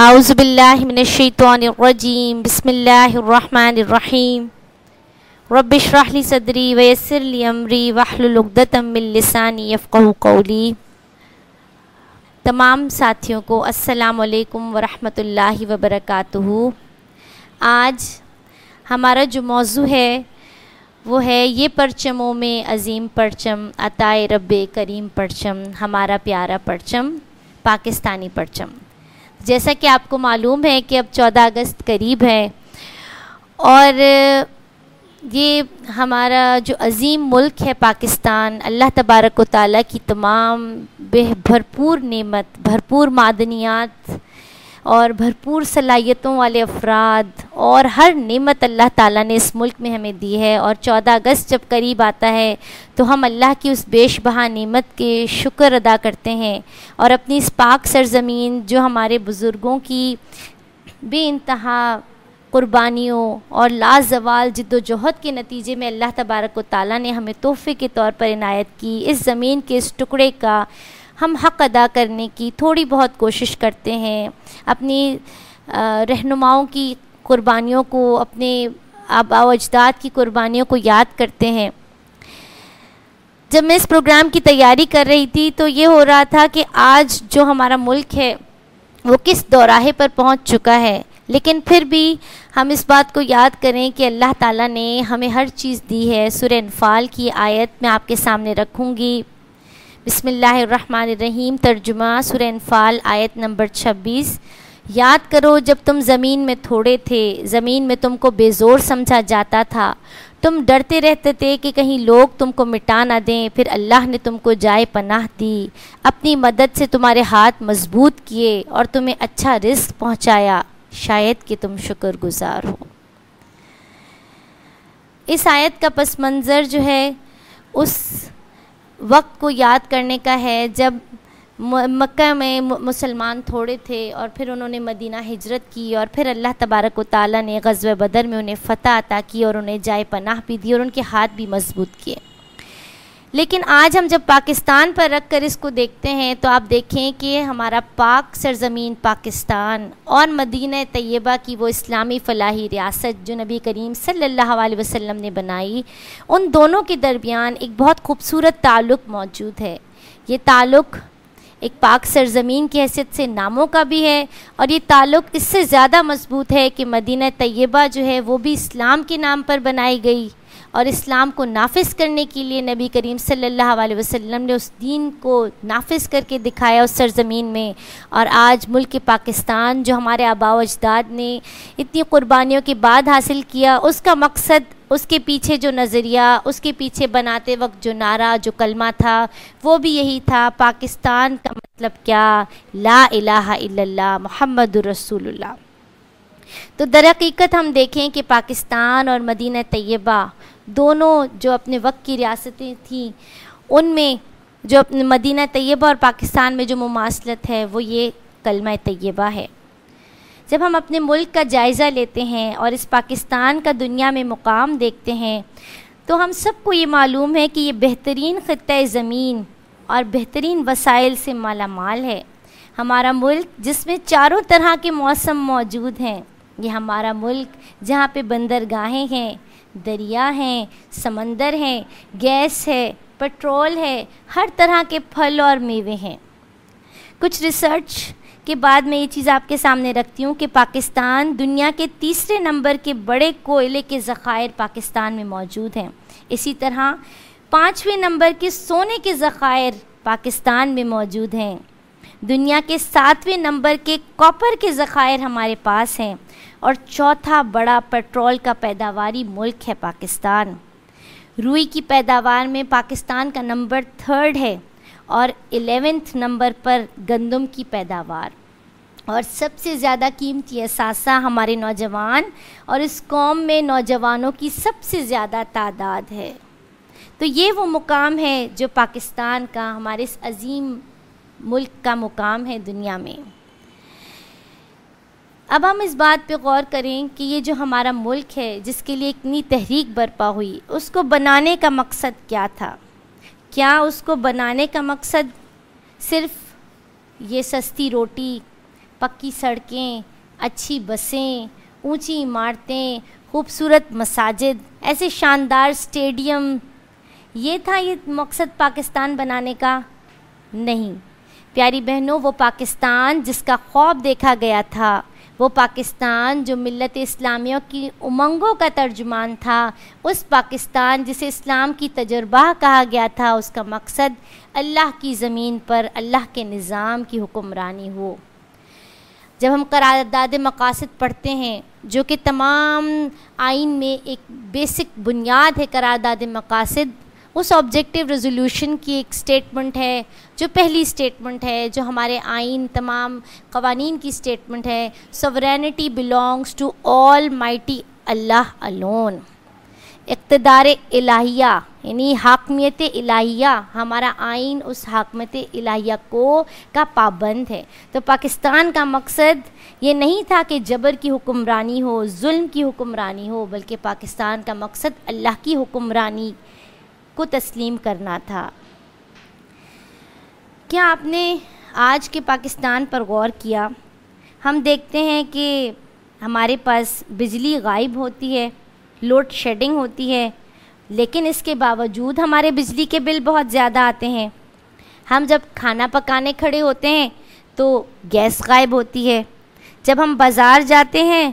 اعوذ باللہ من الشیطان الرجیم بسم اللہ الرحمن الرحیم رب اشرح لی صدری ویسر لی امری واحلل عقدۃ من لسانی یفقہوا قولی۔ تمام ساتھیوں کو السلام علیکم ورحمۃ اللہ وبرکاتہ۔ آج ہمارا جو موضوع ہے وہ ہے یہ پرچموں میں عظیم پرچم عطائے رب کریم پرچم، ہمارا پیارا پرچم پاکستانی پرچم۔ جیسا کہ آپ کو معلوم ہے کہ اب 14 اگست قریب ہے اور یہ ہمارا جو عظیم ملک ہے پاکستان، اللہ تبارک و تعالیٰ کی تمام بھرپور نعمت، بھرپور معدنیات اور بھرپور صلاحیتوں والے افراد اور ہر نعمت اللہ تعالیٰ نے اس ملک میں ہمیں دی ہے، اور 14 اگست جب قریب آتا ہے تو ہم اللہ کی اس بیش بہا نعمت کے شکر ادا کرتے ہیں اور اپنی اس پاک سرزمین جو ہمارے بزرگوں کی بے انتہا قربانیوں اور لازوال جد و جہد کے نتیجے میں اللہ تبارک و تعالیٰ نے ہمیں تحفے کے طور پر عنایت کی اس زمین کے اس ٹکڑے کا ہم حق ادا کرنے کی تھوڑی بہت کوشش کرتے ہیں، اپنی رہنماؤں کی قربانیوں کو، اپنے آباء و اجداد کی قربانیوں کو یاد کرتے ہیں۔ جب میں اس پروگرام کی تیاری کر رہی تھی تو یہ ہو رہا تھا کہ آج جو ہمارا ملک ہے وہ کس دوراہے پر پہنچ چکا ہے، لیکن پھر بھی ہم اس بات کو یاد کریں کہ اللہ تعالیٰ نے ہمیں ہر چیز دی ہے۔ سورہ انفال کی آیت میں آپ کے سامنے رکھوں گی۔ بسم اللہ الرحمن الرحیم، ترجمہ سورہ انفال آیت نمبر 26۔ یاد کرو جب تم زمین میں تھوڑے تھے، زمین میں تم کو بے زور سمجھا جاتا تھا، تم ڈرتے رہتے تھے کہ کہیں لوگ تم کو مٹا نہ دیں، پھر اللہ نے تم کو جائے پناہ دی، اپنی مدد سے تمہارے ہاتھ مضبوط کیے اور تمہیں اچھا رزق پہنچایا، شاید کہ تم شکر گزار ہو۔ اس آیت کا پس منظر جو ہے اس وقت کو یاد کرنے کا ہے جب مکہ میں مسلمان تھوڑے تھے اور پھر انہوں نے مدینہ ہجرت کی، اور پھر اللہ تبارک و تعالیٰ نے غزوہ بدر میں انہیں فتح عطا کی اور انہیں جائے پناہ بھی دی اور ان کے ہاتھ بھی مضبوط کیے۔ لیکن آج ہم جب پاکستان پر رکھ کر اس کو دیکھتے ہیں تو آپ دیکھیں کہ ہمارا پاک سرزمین پاکستان اور مدینہ طیبہ کی وہ اسلامی فلاحی ریاست جو نبی کریم صلی اللہ علیہ وسلم نے بنائی، ان دونوں کے درمیان ایک بہت خوبصورت تعلق موجود ہے۔ یہ تعلق ایک پاک سرزمین کی حیثیت سے ناموں کا بھی ہے، اور یہ تعلق اس سے زیادہ مضبوط ہے کہ مدینہ طیبہ جو ہے وہ بھی اسلام کے نام پر بنائی گئی، اور اسلام کو نافذ کرنے کے لیے نبی کریم صلی اللہ علیہ وسلم نے اس دین کو نافذ کر کے دکھایا اس سرزمین میں۔ اور آج ملک پاکستان جو ہمارے آباء و اجداد نے اتنی قربانیوں کے بعد حاصل کیا، اس کا مقصد، اس کے پیچھے جو نظریہ، اس کے پیچھے بناتے وقت جو نعرہ، جو کلمہ تھا، وہ بھی یہی تھا، پاکستان کا مطلب کیا؟ لا الہ الا اللہ محمد رسول اللہ۔ تو در حقیقت ہم دیکھیں کہ پاکستان اور مدینہ طیبہ دونوں جو اپنے وقت کی ریاستیں تھیں، ان میں جو اپنے مدینہ طیبہ اور پاکستان میں جو مماثلت ہے وہ یہ کلمہ طیبہ ہے۔ جب ہم اپنے ملک کا جائزہ لیتے ہیں اور اس پاکستان کا دنیا میں مقام دیکھتے ہیں تو ہم سب کو یہ معلوم ہے کہ یہ بہترین خطہ زمین اور بہترین وسائل سے مالا مال ہے۔ ہمارا ملک جس میں چاروں طرح کے موسم موجود ہیں، یہ ہمارا ملک جہاں پہ بندرگاہیں ہیں، دریا ہیں، سمندر ہیں، گیس ہے، پٹرول ہے، ہر طرح کے پھل اور میوے ہیں۔ کچھ ریسرچ کے بعد میں یہ چیز آپ کے سامنے رکھتی ہوں کہ پاکستان دنیا کے تیسرے نمبر کے بڑے کوئلے کے ذخائر پاکستان میں موجود ہیں۔ اسی طرح 5ویں نمبر کے سونے کے ذخائر پاکستان میں موجود ہیں۔ دنیا کے 7ویں نمبر کے کاپر کے ذخائر ہمارے پاس ہیں، اور چوتھا بڑا پیٹرول کا پیداواری ملک ہے پاکستان۔ روئی کی پیداوار میں پاکستان کا نمبر 3 ہے، اور 11ویں نمبر پر گندم کی پیداوار، اور سب سے زیادہ قیمتی اثاثہ ہمارے نوجوان، اور اس قوم میں نوجوانوں کی سب سے زیادہ تعداد ہے۔ تو یہ وہ مقام ہے جو پاکستان کا، ہمارے اس عظیم ملک کا مقام ہے دنیا میں۔ اب ہم اس بات پہ غور کریں کہ یہ جو ہمارا ملک ہے جس کے لیے اتنی تحریک برپا ہوئی، اس کو بنانے کا مقصد کیا تھا؟ کیا اس کو بنانے کا مقصد صرف یہ سستی روٹی، پکی سڑکیں، اچھی بسیں، اونچی عمارتیں، خوبصورت مساجد، ایسے شاندار اسٹیڈیم، یہ تھا یہ مقصد پاکستان بنانے کا؟ نہیں پیاری بہنوں، وہ پاکستان جس کا خواب دیکھا گیا تھا، وہ پاکستان جو ملت اسلامیہ کی امنگوں کا ترجمان تھا، اس پاکستان جسے اسلام کی تجربہ کہا گیا تھا، اس کا مقصد اللہ کی زمین پر اللہ کے نظام کی حکمرانی ہو۔ جب ہم قرارداد مقاصد پڑھتے ہیں جو کہ تمام آئین میں ایک بیسک بنیاد ہے، قرارداد مقاصد اس آبجیکٹیو ریزولوشن کی ایک سٹیٹمنٹ ہے، جو پہلی سٹیٹمنٹ ہے، جو ہمارے آئین تمام قوانین کی سٹیٹمنٹ ہے، sovereignty belongs to almighty Allah alone, اقتدار الہیہ یعنی حاکمیت الہیہ، ہمارا آئین اس حاکمیت الہیہ کا پابند ہے۔ تو پاکستان کا مقصد یہ نہیں تھا کہ جبر کی حکمرانی ہو، ظلم کی حکمرانی ہو، بلکہ پاکستان کا مقصد اللہ کی حکمرانی کو تسلیم کرنا تھا۔ کیا آپ نے آج کے پاکستان پر غور کیا؟ ہم دیکھتے ہیں کہ ہمارے پاس بجلی غائب ہوتی ہے، لوڈ شیڈنگ ہوتی ہے، لیکن اس کے باوجود ہمارے بجلی کے بل بہت زیادہ آتے ہیں۔ ہم جب کھانا پکانے کھڑے ہوتے ہیں تو گیس غائب ہوتی ہے۔ جب ہم بازار جاتے ہیں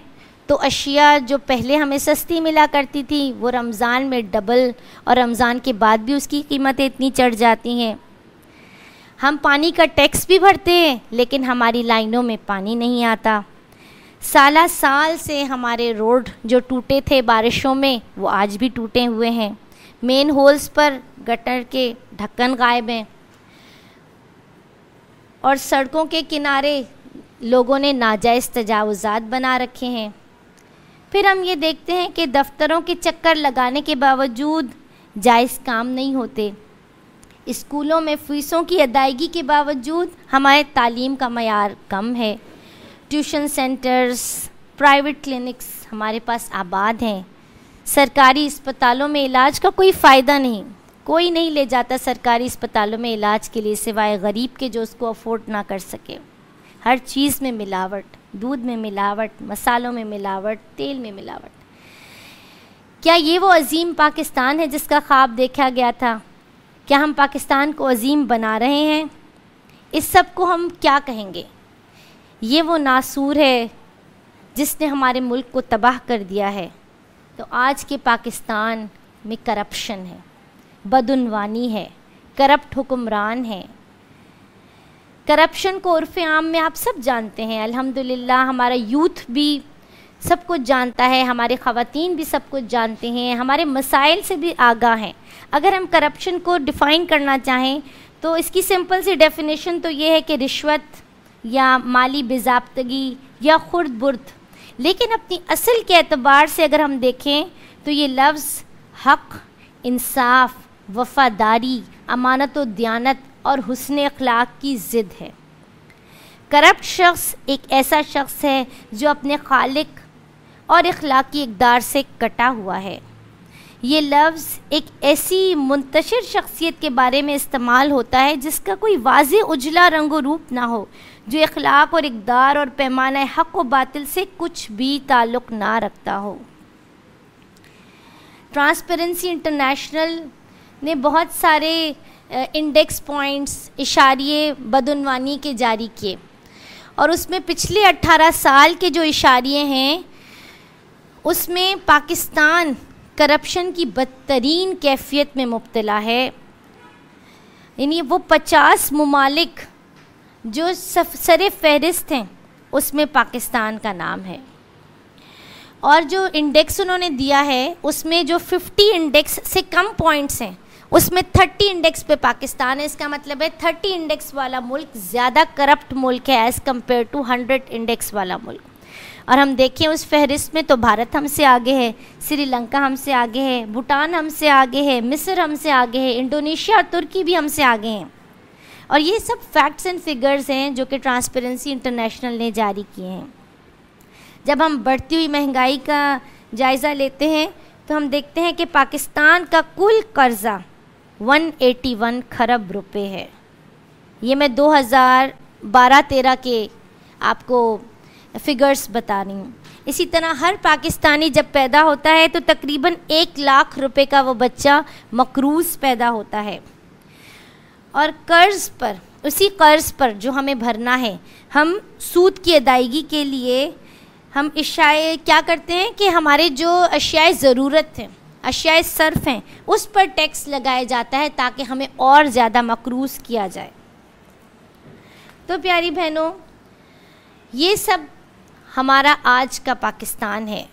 تو اشیاء جو پہلے ہمیں سستی ملا کرتی تھی وہ رمضان میں ڈبل، اور رمضان کے بعد بھی اس کی قیمتیں اتنی چڑھ جاتی ہیں۔ ہم پانی کا ٹیکس بھی بھرتے ہیں لیکن ہماری لائنوں میں پانی نہیں آتا۔ سالہ سال سے ہمارے روڈ جو ٹوٹے تھے بارشوں میں وہ آج بھی ٹوٹے ہوئے ہیں، مین ہولز پر گٹر کے ڈھکن غائب ہیں، اور سڑکوں کے کنارے لوگوں نے ناجائز تجاوزات بنا رکھے ہیں۔ پھر ہم یہ دیکھتے ہیں کہ دفتروں کے چکر لگانے کے باوجود جائز کام نہیں ہوتے، اسکولوں میں فیسوں کی ادائیگی کے باوجود ہمارے تعلیم کا معیار کم ہے، ٹیوشن سینٹرز، پرائیویٹ کلینکس ہمارے پاس آباد ہیں، سرکاری اسپتالوں میں علاج کا کوئی فائدہ نہیں، کوئی نہیں لے جاتا سرکاری اسپتالوں میں علاج کے لیے سوائے غریب کے جو اس کو افورڈ نہ کر سکے۔ ہر چیز میں ملاوٹ، دودھ میں ملاوٹ، مسالوں میں ملاوٹ، تیل میں ملاوٹ۔ کیا یہ وہ عظیم پاکستان ہے جس کا خواب دیکھا گیا تھا؟ کیا ہم پاکستان کو عظیم بنا رہے ہیں؟ اس سب کو ہم کیا کہیں گے؟ یہ وہ ناسور ہے جس نے ہمارے ملک کو تباہ کر دیا ہے۔ تو آج کے پاکستان میں کرپشن ہے، بدعنوانی ہے، کرپٹ حکمران ہے۔ کرپشن کو عرف عام میں آپ سب جانتے ہیں، الحمدللہ ہمارا یوتھ بھی سب کچھ جانتا ہے، ہمارے خواتین بھی سب کچھ جانتے ہیں، ہمارے مسائل سے بھی آگاہ ہیں۔ اگر ہم کرپشن کو ڈیفائن کرنا چاہیں تو اس کی سمپل سی ڈیفینیشن تو یہ ہے کہ رشوت یا مالی باضابطگی یا خرد برد، لیکن اپنی اصل کے اعتبار سے اگر ہم دیکھیں تو یہ لفظ حق، انصاف، وفاداری، امانت و دیانت اور حسن اخلاق کی ضد ہے۔ کرپٹ شخص ایک ایسا شخص ہے جو اپنے خالق اور اخلاقی اقدار سے کٹا ہوا ہے۔ یہ لفظ ایک ایسی منتشر شخصیت کے بارے میں استعمال ہوتا ہے جس کا کوئی واضح اجلا رنگ و روپ نہ ہو، جو اخلاق اور اقدار اور پیمانہ حق و باطل سے کچھ بھی تعلق نہ رکھتا ہو۔ ٹرانسپیرنسی انٹرنیشنل نے بہت سارے انڈیکس پوائنٹس، اشاریے بدعنوانی کے جاری کیے، اور اس میں پچھلے 18 سال کے جو اشاریے ہیں اس میں پاکستان کرپشن کی بدترین کیفیت میں مبتلا ہے۔ یعنی وہ 50 ممالک جو سر فہرست ہیں اس میں پاکستان کا نام ہے، اور جو انڈیکس انہوں نے دیا ہے اس میں جو 50 انڈیکس سے کم پوائنٹس ہیں اس میں 30 انڈیکس پہ پاکستان ہے۔ اس کا مطلب ہے 30 انڈیکس والا ملک زیادہ کرپٹ ملک ہے ایز کمپیئر ٹو 100 انڈیکس والا ملک۔ اور ہم دیکھیں اس فہرست میں تو بھارت ہم سے آگے ہے، سری لنکا ہم سے آگے ہے، بھوٹان ہم سے آگے ہے، مصر ہم سے آگے ہے، انڈونیشیا اور ترکی بھی ہم سے آگے ہیں۔ اور یہ سب فیکٹس اینڈ فگرز ہیں جو کہ ٹرانسپیرنسی انٹرنیشنل نے جاری کیے ہیں۔ جب ہم بڑھتی ہوئی مہنگائی کا جائزہ لیتے ہیں تو ہم دیکھتے ہیں کہ پاکستان کا کل قرضہ 181 کھرب روپے ہے۔ یہ میں 2012-13 کے آپ کو فگرز بتا رہی ہوں. اسی طرح ہر پاکستانی جب پیدا ہوتا ہے تو تقریباً 1 لاکھ روپے کا وہ بچہ مقروض پیدا ہوتا ہے. اور قرض پر، اسی قرض پر جو ہمیں بھرنا ہے، ہم سود کی ادائیگی کے لیے ہم اشیاء کیا کرتے ہیں کہ ہمارے جو اشیاء ضرورت ہیں، اشیاء صرف ہیں، اس پر ٹیکس لگایا جاتا ہے تاکہ ہمیں اور زیادہ مقروض کیا جائے. تو پیاری بہنوں، یہ سب ہمارا آج کا پاکستان ہے.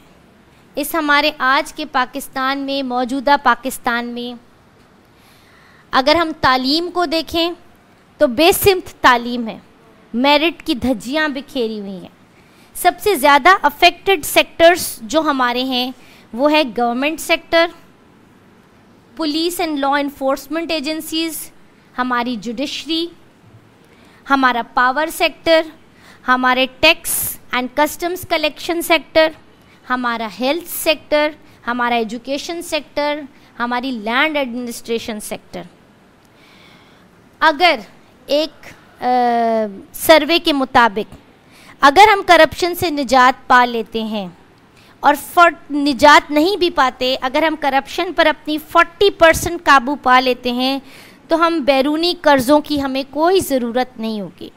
اس ہمارے آج کے پاکستان میں، موجودہ پاکستان میں، اگر ہم تعلیم کو دیکھیں تو بے سمت تعلیم ہے، میرٹ کی دھجیاں بکھیری ہوئی ہیں. سب سے زیادہ افیکٹڈ سیکٹرز جو ہمارے ہیں وہ ہے government sector, police and law enforcement agencies, ہماری جوڈیشری، ہمارا پاور سیکٹر، ہمارے tax and customs collection sector, ہمارا ہیلتھ سیکٹر، ہمارا ایجوکیشن سیکٹر، ہماری لینڈ ایڈمنسٹریشن سیکٹر. اگر ایک سروے کے مطابق اگر ہم کرپشن سے نجات پا لیتے ہیں، اور نجات نہیں بھی پاتے، اگر ہم کرپشن پر اپنی 40% قابو پا لیتے ہیں تو ہم بیرونی قرضوں کی ہمیں کوئی ضرورت نہیں ہوگی.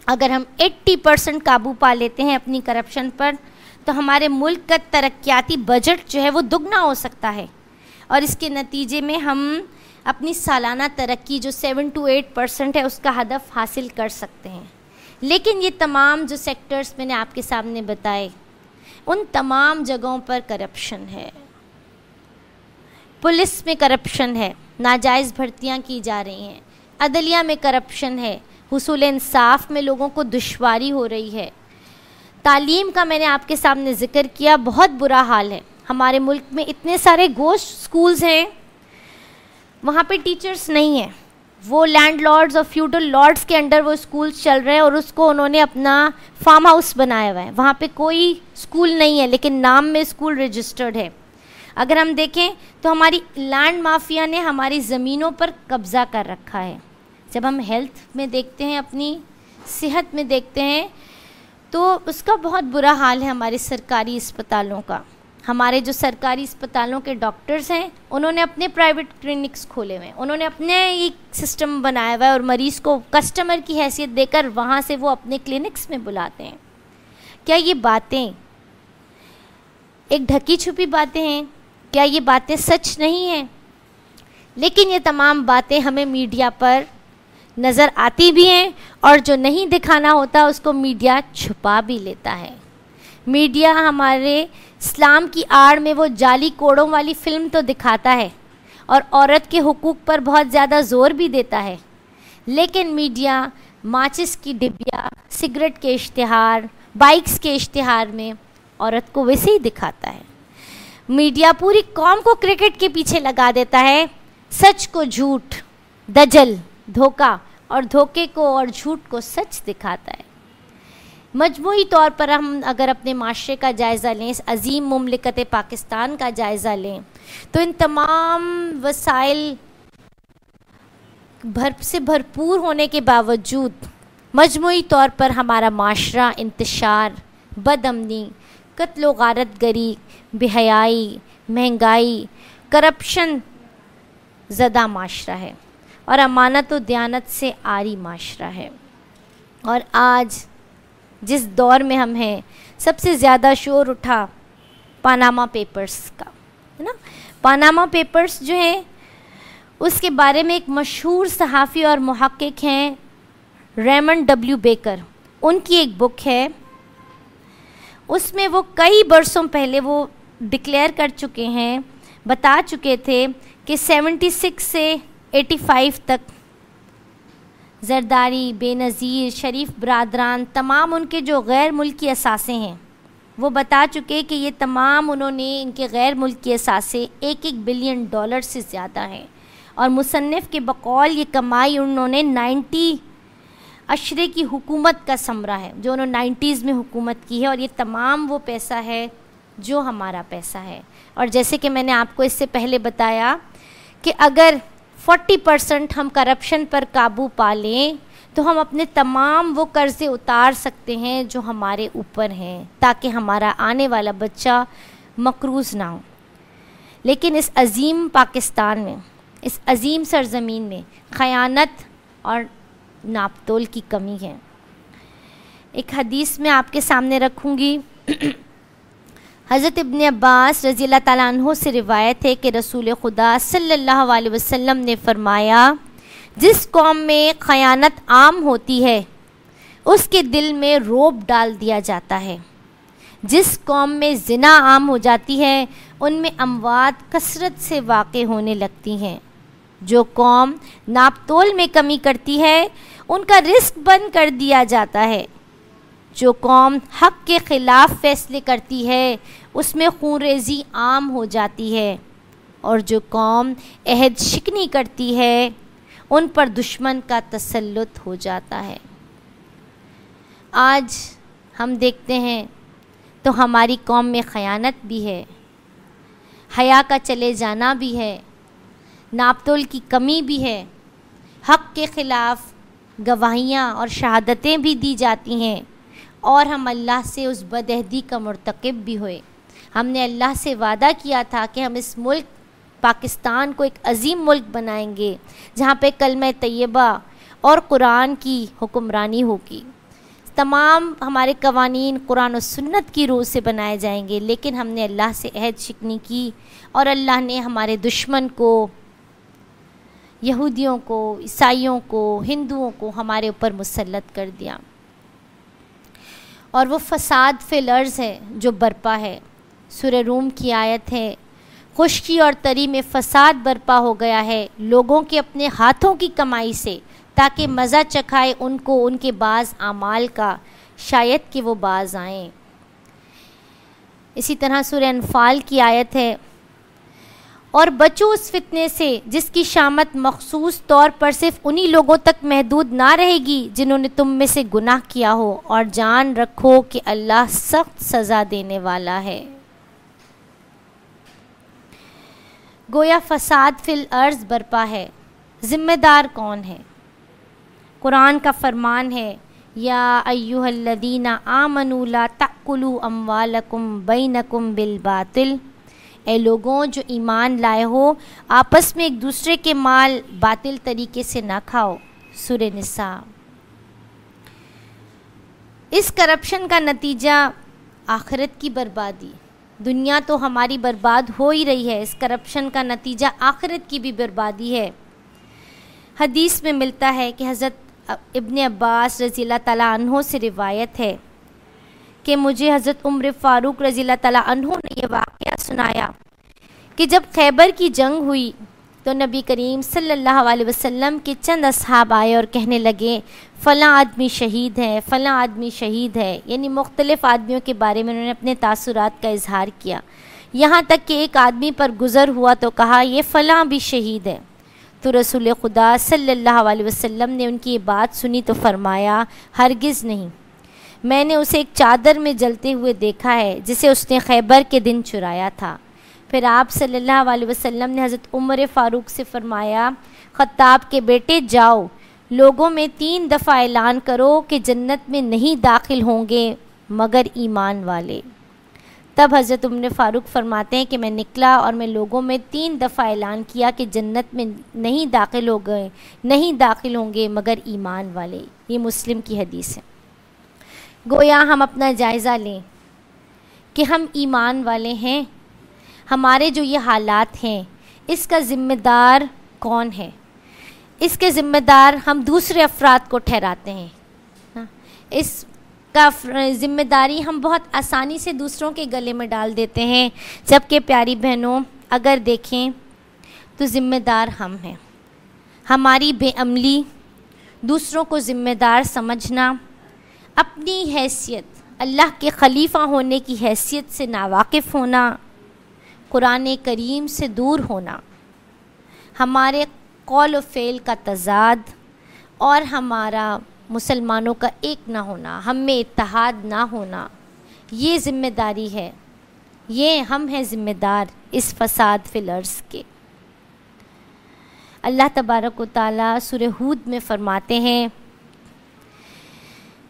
اگر ہم 80% قابو پا لیتے ہیں اپنی کرپشن پر تو ہمارے ملک کا ترقیاتی بجٹ جو ہے وہ دگنا ہو سکتا ہے، اور اس کے نتیجے میں ہم اپنی سالانہ ترقی جو 7 to 8% ہے اس کا ہدف حاصل کر سکتے ہیں. لیکن یہ تمام جو سیکٹرز میں نے آپ کے سامنے بتائے، ان تمام جگہوں پر کرپشن ہے. پولیس میں کرپشن ہے، ناجائز بھرتیاں کی جا رہی ہیں. عدلیہ میں کرپشن ہے، حصول انصاف میں لوگوں کو دشواری ہو رہی ہے. تعلیم کا میں نے آپ کے سامنے ذکر کیا، بہت برا حال ہے. ہمارے ملک میں اتنے سارے گوشت اسکولز ہیں، وہاں پہ ٹیچرز نہیں ہیں. وہ لینڈ لارڈز اور فیوڈل لارڈز کے انڈر وہ اسکولز چل رہے ہیں، اور اس کو انہوں نے اپنا فارم ہاؤس بنایا ہوا ہے. وہاں پہ کوئی اسکول نہیں ہے لیکن نام میں اسکول رجسٹرڈ ہے. اگر ہم دیکھیں تو ہماری لینڈ مافیا نے ہماری زمینوں پر قبضہ کر رکھا ہے. جب ہم ہیلتھ میں دیکھتے ہیں، اپنی صحت میں دیکھتے ہیں، تو اس کا بہت برا حال ہے ہمارے سرکاری اسپتالوں کا. ہمارے جو سرکاری اسپتالوں کے ڈاکٹرز ہیں انہوں نے اپنے پرائیویٹ کلینکس کھولے ہوئے ہیں، انہوں نے اپنے ایک سسٹم بنایا ہوا ہے، اور مریض کو کسٹمر کی حیثیت دے کر وہاں سے وہ اپنے کلینکس میں بلاتے ہیں. کیا یہ باتیں ایک ڈھکی چھپی باتیں ہیں؟ کیا یہ باتیں سچ نہیں ہیں؟ لیکن یہ تمام باتیں ہمیں میڈیا پر نظر آتی بھی ہیں، اور جو نہیں دکھانا ہوتا اس کو میڈیا چھپا بھی لیتا ہے. میڈیا ہمارے اسلام کی آڑ میں وہ جعلی کوڑوں والی فلم تو دکھاتا ہے، اور عورت کے حقوق پر بہت زیادہ زور بھی دیتا ہے. لیکن میڈیا ماچس کی ڈبیا، سگریٹ کے اشتہار، بائکس کے اشتہار میں عورت کو ویسے ہی دکھاتا ہے. میڈیا پوری قوم کو کرکٹ کے پیچھے لگا دیتا ہے، سچ کو جھوٹ، دجل، دھوکہ، اور دھوکے کو اور جھوٹ کو سچ دکھاتا ہے. مجموعی طور پر ہم اگر اپنے معاشرے کا جائزہ لیں، اس عظیم مملکت پاکستان کا جائزہ لیں، تو ان تمام وسائل سے بھرپور ہونے کے باوجود مجموعی طور پر ہمارا معاشرہ انتشار، بد امنی، قتل و غارت گری، بے حیائی، مہنگائی، کرپشن زدہ معاشرہ ہے، اور امانت و دیانت سے عاری معاشرہ ہے. اور آج جس دور میں ہم ہیں، سب سے زیادہ شور اٹھا پاناما پیپرز کا، ہے نا. پاناما پیپرز جو ہیں اس کے بارے میں ایک مشہور صحافی اور محقق ہیں ریمنڈ ڈبلیو بیکر. ان کی ایک بک ہے، اس میں وہ کئی برسوں پہلے وہ ڈکلیئر کر چکے ہیں، بتا چکے تھے کہ 76 سے 85 تک زرداری، بے نظیر، شریف برادران، تمام ان کے جو غیر ملکی اثاثے ہیں، وہ بتا چکے کہ یہ تمام انہوں نے ان کے غیر ملکی اثاثے $1 بلین سے زیادہ ہیں. اور مصنف کے بقول یہ کمائی انہوں نے 90 عشرے کی حکومت کا ثمرہ ہے، جو انہوں نے 90s میں حکومت کی ہے، اور یہ تمام وہ پیسہ ہے جو ہمارا پیسہ ہے. اور جیسے کہ میں نے آپ کو اس سے پہلے بتایا کہ اگر 40% ہم کرپشن پر قابو پا لیں تو ہم اپنے تمام وہ قرضے اتار سکتے ہیں جو ہمارے اوپر ہیں، تاکہ ہمارا آنے والا بچہ مقروض نہ ہو۔ لیکن اس عظیم پاکستان میں، اس عظیم سرزمین میں خیانت اور ناپ تول کی کمی ہے۔ ایک حدیث میں آپ کے سامنے رکھوں گی۔ حضرت ابن عباس رضی اللہ تعالیٰ عنہ سے روایت ہے کہ رسول خدا صلی اللہ علیہ وسلم نے فرمایا، جس قوم میں خیانت عام ہوتی ہے اس کے دل میں رعب ڈال دیا جاتا ہے۔ جس قوم میں زنا عام ہو جاتی ہے ان میں اموات کثرت سے واقع ہونے لگتی ہیں۔ جو قوم ناپ تول میں کمی کرتی ہے ان کا رزق بند کر دیا جاتا ہے۔ جو قوم حق کے خلاف فیصلے کرتی ہے اس میں خون ریزی عام ہو جاتی ہے، اور جو قوم عہد شکنی کرتی ہے ان پر دشمن کا تسلط ہو جاتا ہے۔ آج ہم دیکھتے ہیں تو ہماری قوم میں خیانت بھی ہے، حیا کا چلے جانا بھی ہے، ناپ تول کی کمی بھی ہے، حق کے خلاف گواہیاں اور شہادتیں بھی دی جاتی ہیں، اور ہم اللہ سے اس بدعہدی کا مرتکب بھی ہوئے۔ ہم نے اللہ سے وعدہ کیا تھا کہ ہم اس ملک پاکستان کو ایک عظیم ملک بنائیں گے جہاں پہ کلمہ طیبہ اور قرآن کی حکمرانی ہوگی، تمام ہمارے قوانین قرآن و سنت کی روح سے بنائے جائیں گے۔ لیکن ہم نے اللہ سے عہد شکنی کی اور اللہ نے ہمارے دشمن کو، یہودیوں کو، عیسائیوں کو، ہندوؤں کو ہمارے اوپر مسلط کر دیا، اور وہ فساد فی الارض ہے جو برپا ہے۔ سورہ روم کی آیت ہے، خشکی اور تری میں فساد برپا ہو گیا ہے لوگوں کے اپنے ہاتھوں کی کمائی سے، تاکہ مزہ چکھائے ان کو ان کے بعض اعمال کا، شاید کہ وہ باز آئیں۔ اسی طرح سورہ انفال کی آیت ہے، اور بچو اس فتنے سے جس کی شامت مخصوص طور پر صرف انہی لوگوں تک محدود نہ رہے گی جنہوں نے تم میں سے گناہ کیا ہو، اور جان رکھو کہ اللہ سخت سزا دینے والا ہے۔ گویا فساد فی الارض برپا ہے، ذمہ دار کون ہے؟ قرآن کا فرمان ہے، یا ایھا الذین آمنوا لا تأکلوا اموالکم بینکم بالباطل، اے لوگوں جو ایمان لائے ہو آپس میں ایک دوسرے کے مال باطل طریقے سے نہ کھاؤ۔ سورہ نساء۔ اس کرپشن کا نتیجہ آخرت کی بربادی، دنیا تو ہماری برباد ہو ہی رہی ہے، اس کرپشن کا نتیجہ آخرت کی بھی بربادی ہے۔ حدیث میں ملتا ہے کہ حضرت ابن عباس رضی اللہ تعالیٰ عنہ سے روایت ہے کہ مجھے حضرت عمر فاروق رضی اللہ تعالیٰ عنہ نے یہ واقعہ سنایا کہ جب خیبر کی جنگ ہوئی تو نبی کریم صلی اللہ علیہ وسلم کے چند اصحاب آئے اور کہنے لگے فلاں آدمی شہید ہے، فلاں آدمی شہید ہے، یعنی مختلف آدمیوں کے بارے میں انہوں نے اپنے تاثرات کا اظہار کیا، یہاں تک کہ ایک آدمی پر گزر ہوا تو کہا یہ فلاں بھی شہید ہے۔ تو رسول خدا صلی اللہ علیہ وسلم نے ان کی یہ بات سنی تو فرمایا ہرگز نہیں، میں نے اسے ایک چادر میں جلتے ہوئے دیکھا ہے جسے اس نے خیبر کے دن چرایا تھا۔ پھر آپ صلی اللہ علیہ وسلم نے حضرت عمر فاروق سے فرمایا خطاب کے بیٹے جاؤ، لوگوں میں 3 دفعہ اعلان کرو کہ جنت میں نہیں داخل ہوں گے مگر ایمان والے۔ تب حضرت عمر فاروق فرماتے ہیں کہ میں نکلا اور میں لوگوں میں 3 دفعہ اعلان کیا کہ جنت میں نہیں داخل ہوں گے مگر ایمان والے۔ یہ مسلم کی حدیث ہے۔ گویا ہم اپنا جائزہ لیں کہ ہم ایمان والے ہیں، ہمارے جو یہ حالات ہیں اس کا ذمہ دار کون ہے؟ اس کے ذمہ دار ہم دوسرے افراد کو ٹھہراتے ہیں، اس کا ذمہ داری ہم بہت آسانی سے دوسروں کے گلے میں ڈال دیتے ہیں، جبکہ پیاری بہنوں اگر دیکھیں تو ذمہ دار ہم ہیں۔ ہماری بے عملی، دوسروں کو ذمہ دار سمجھنا، اپنی حیثیت، اللہ کے خلیفہ ہونے کی حیثیت سے ناواقف ہونا، قرآن کریم سے دور ہونا، ہمارے قول و فعل کا تضاد، اور ہمارا مسلمانوں کا ایک نہ ہونا، ہم میں اتحاد نہ ہونا، یہ ذمہ داری ہے، یہ ہم ہیں ذمہ دار اس فساد فی الارض کے۔ اللہ تبارک و تعالیٰ سورہ ہود میں فرماتے ہیں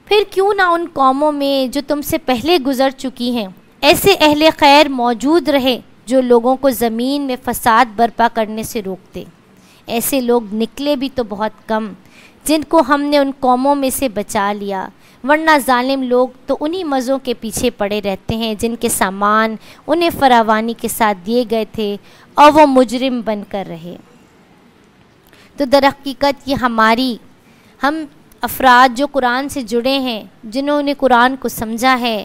پھر کیوں نہ ان قوموں میں جو تم سے پہلے گزر چکی ہیں ایسے اہل خیر موجود رہے جو لوگوں کو زمین میں فساد برپا کرنے سے روکتے. ایسے لوگ نکلے بھی تو بہت کم جن کو ہم نے ان قوموں میں سے بچا لیا، ورنہ ظالم لوگ تو انہی مزوں کے پیچھے پڑے رہتے ہیں جن کے سامان انہیں فراوانی کے ساتھ دیے گئے تھے اور وہ مجرم بن کر رہے. تو در حقیقت یہ ہم افراد جو قرآن سے جڑے ہیں، جنہوں نے قرآن کو سمجھا ہے،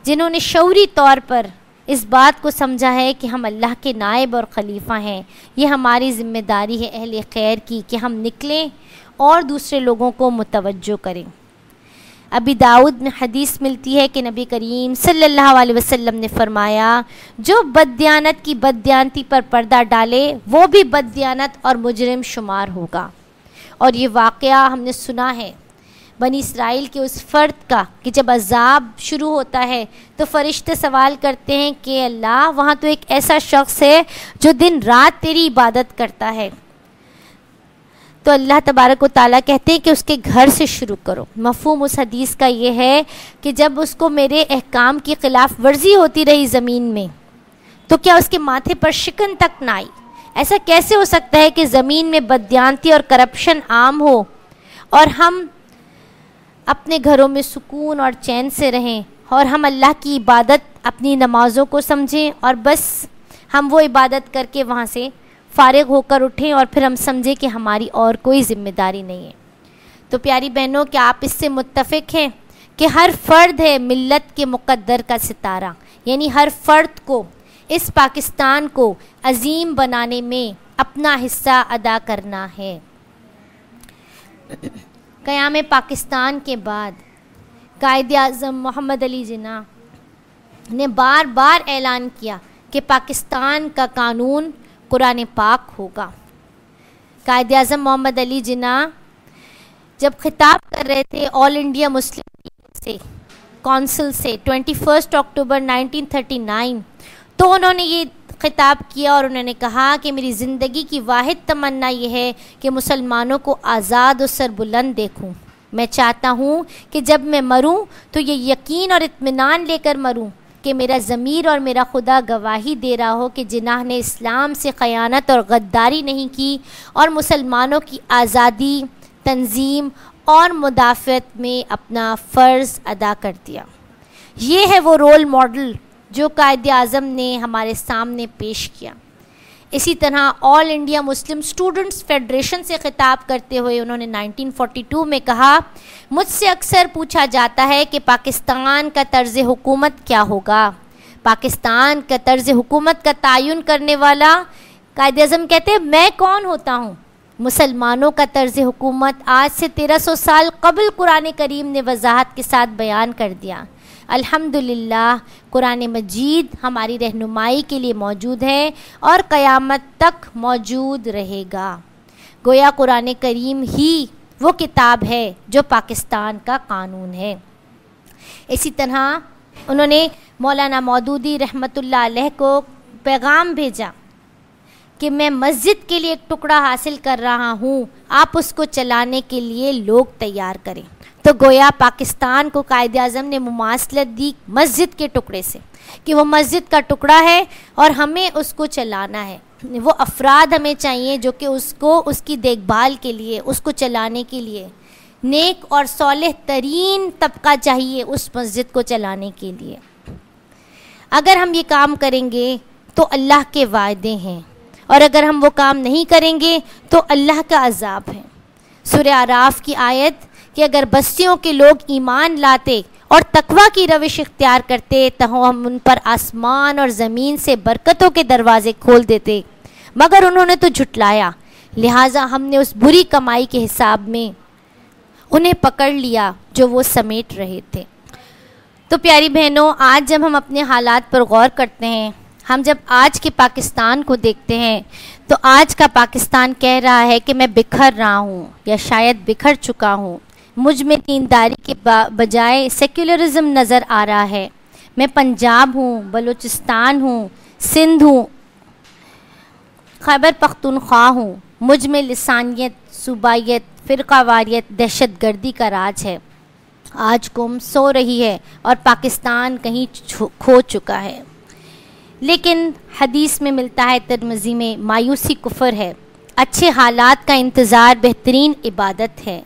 جنہوں نے شعوری طور پر اس بات کو سمجھا ہے کہ ہم اللہ کے نائب اور خلیفہ ہیں، یہ ہماری ذمہ داری ہے اہل خیر کی کہ ہم نکلیں اور دوسرے لوگوں کو متوجہ کریں. ابی داؤد میں حدیث ملتی ہے کہ نبی کریم صلی اللہ علیہ وسلم نے فرمایا، جو بددیانت کی بددیانتی پر پردہ ڈالے وہ بھی بددیانت اور مجرم شمار ہوگا. اور یہ واقعہ ہم نے سنا ہے بنی اسرائیل کے اس فرد کا کہ جب عذاب شروع ہوتا ہے تو فرشتے سوال کرتے ہیں کہ اللہ، وہاں تو ایک ایسا شخص ہے جو دن رات تیری عبادت کرتا ہے. تو اللہ تبارک و تعالیٰ کہتے ہیں کہ اس کے گھر سے شروع کرو. مفہوم اس حدیث کا یہ ہے کہ جب اس کو میرے احکام کی خلاف ورزی ہوتی رہی زمین میں تو کیا اس کے ماتھے پر شکن تک نہ آئی؟ ایسا کیسے ہو سکتا ہے کہ زمین میں بددیانتی اور کرپشن عام ہو اور ہم اپنے گھروں میں سکون اور چین سے رہیں اور ہم اللہ کی عبادت اپنی نمازوں کو سمجھیں اور بس ہم وہ عبادت کر کے وہاں سے فارغ ہو کر اٹھیں اور پھر ہم سمجھیں کہ ہماری اور کوئی ذمہ داری نہیں ہے. تو پیاری بہنوں، کیا آپ اس سے متفق ہیں کہ ہر فرد ہے ملت کے مقدر کا ستارہ، یعنی ہر فرد کو اس پاکستان کو عظیم بنانے میں اپنا حصہ ادا کرنا ہے. قیام پاکستان کے بعد قائد اعظم محمد علی جناح نے بار بار اعلان کیا کہ پاکستان کا قانون قرآن پاک ہوگا. قائد اعظم محمد علی جناح جب خطاب کر رہے تھے آل انڈیا مسلم کونسل سے 21 اکتوبر 1939 تو انہوں نے یہ خطاب کیا اور انہوں نے کہا کہ میری زندگی کی واحد تمنا یہ ہے کہ مسلمانوں کو آزاد و سربلند دیکھوں. میں چاہتا ہوں کہ جب میں مروں تو یہ یقین اور اطمینان لے کر مروں کہ میرا ضمیر اور میرا خدا گواہی دے رہا ہو کہ جناح نے اسلام سے خیانت اور غداری نہیں کی اور مسلمانوں کی آزادی، تنظیم اور مدافعت میں اپنا فرض ادا کر دیا. یہ ہے وہ رول ماڈل جو قائد اعظم نے ہمارے سامنے پیش کیا. اسی طرح آل انڈیا مسلم اسٹوڈنٹس فیڈریشن سے خطاب کرتے ہوئے انہوں نے 1942 میں کہا، مجھ سے اکثر پوچھا جاتا ہے کہ پاکستان کا طرز حکومت کیا ہوگا. پاکستان کا طرز حکومت کا تعین کرنے والا قائد اعظم کہتے ہیں میں کون ہوتا ہوں. مسلمانوں کا طرز حکومت آج سے 1300 سال قبل قرآن کریم نے وضاحت کے ساتھ بیان کر دیا. الحمدللہ قرآن مجید ہماری رہنمائی کے لیے موجود ہے اور قیامت تک موجود رہے گا. گویا قرآن کریم ہی وہ کتاب ہے جو پاکستان کا قانون ہے. اسی طرح انہوں نے مولانا مودودی رحمۃ اللہ علیہ کو پیغام بھیجا کہ میں مسجد کے لیے ایک ٹکڑا حاصل کر رہا ہوں، آپ اس کو چلانے کے لیے لوگ تیار کریں. تو گویا پاکستان کو قائد اعظم نے مماثلت دی مسجد کے ٹکڑے سے کہ وہ مسجد کا ٹکڑا ہے اور ہمیں اس کو چلانا ہے. وہ افراد ہمیں چاہیے جو کہ اس کی دیکھ بھال کے لیے، اس کو چلانے کے لیے نیک اور صالح ترین طبقہ چاہیے اس مسجد کو چلانے کے لیے. اگر ہم یہ کام کریں گے تو اللہ کے وعدے ہیں اور اگر ہم وہ کام نہیں کریں گے تو اللہ کا عذاب ہے. سورہ اعراف کی آیت کہ اگر بستیوں کے لوگ ایمان لاتے اور تقویٰ کی روش اختیار کرتے تو ہم ان پر آسمان اور زمین سے برکتوں کے دروازے کھول دیتے، مگر انہوں نے تو جھٹلایا، لہٰذا ہم نے اس بری کمائی کے حساب میں انہیں پکڑ لیا جو وہ سمیٹ رہے تھے. تو پیاری بہنوں، آج جب ہم اپنے حالات پر غور کرتے ہیں، ہم جب آج کے پاکستان کو دیکھتے ہیں تو آج کا پاکستان کہہ رہا ہے کہ میں بکھر رہا ہوں یا شاید بکھر چکا ہوں. مجھ میں دینداری کے بجائے سیکولرزم نظر آ رہا ہے. میں پنجاب ہوں، بلوچستان ہوں، سندھ ہوں، خیبر پختونخوا ہوں. مجھ میں لسانیت، صوبائیت، فرقہ واریت، دہشت گردی کا راج ہے. آج قوم سو رہی ہے اور پاکستان کہیں کھو چکا ہے۔ لیکن حدیث میں ملتا ہے ترمذی میں، مایوسی کفر ہے، اچھے حالات کا انتظار بہترین عبادت ہے۔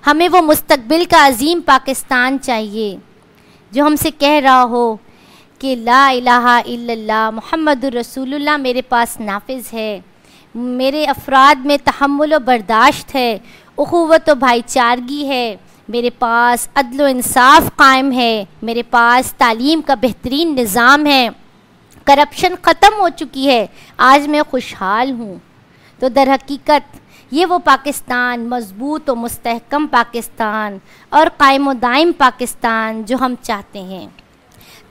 ہمیں وہ مستقبل کا عظیم پاکستان چاہیے جو ہم سے کہہ رہا ہو کہ لا الہ الا اللہ محمد الرسول اللہ میرے پاس نافذ ہے، میرے افراد میں تحمل و برداشت ہے، اخوت و بھائی چارگی ہے، میرے پاس عدل و انصاف قائم ہے، میرے پاس تعلیم کا بہترین نظام ہے، کرپشن ختم ہو چکی ہے، آج میں خوشحال ہوں۔ تو در حقیقت یہ وہ پاکستان، مضبوط و مستحکم پاکستان اور قائم و دائم پاکستان جو ہم چاہتے ہیں۔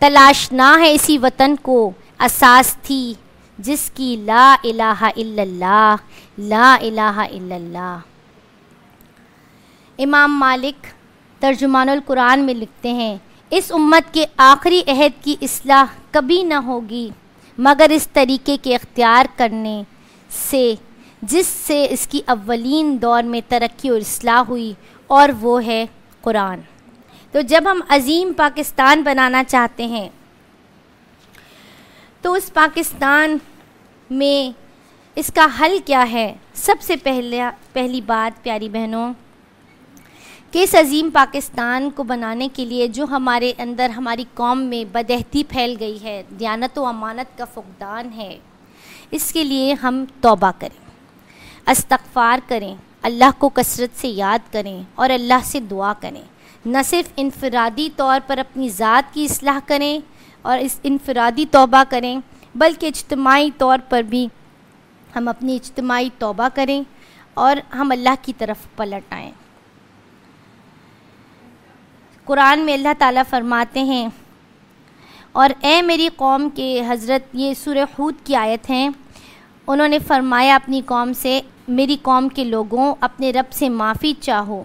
تلاش نہ ہے اسی وطن کو، اساس تھی جس کی لا الہ الا اللہ، لا الہ الا اللہ۔ امام مالک ترجمان القرآن میں لکھتے ہیں، اس امت کے آخری عہد کی اصلاح کبھی نہ ہوگی مگر اس طریقے کے اختیار کرنے سے جس سے اس کی اولین دور میں ترقی اور اصلاح ہوئی، اور وہ ہے قرآن۔ تو جب ہم عظیم پاکستان بنانا چاہتے ہیں تو اس پاکستان میں اس کا حل کیا ہے؟ سب سے پہلی بات پیاری بہنوں کہ اس عظیم پاکستان کو بنانے کے لیے جو ہمارے اندر ہماری قوم میں بدعہدی پھیل گئی ہے، دیانت و امانت کا فقدان ہے، اس کے لیے ہم توبہ کریں، استغفار کریں، اللہ کو کثرت سے یاد کریں اور اللہ سے دعا کریں۔ نہ صرف انفرادی طور پر اپنی ذات کی اصلاح کریں اور اس انفرادی توبہ کریں، بلکہ اجتماعی طور پر بھی ہم اپنی اجتماعی توبہ کریں اور ہم اللہ کی طرف پلٹ آئیں۔ قرآن میں اللہ تعالیٰ فرماتے ہیں، اور اے میری قوم کے، حضرت یہ سورہ ہود کی آیت ہیں، انہوں نے فرمایا اپنی قوم سے، میری قوم کے لوگوں اپنے رب سے معافی چاہو،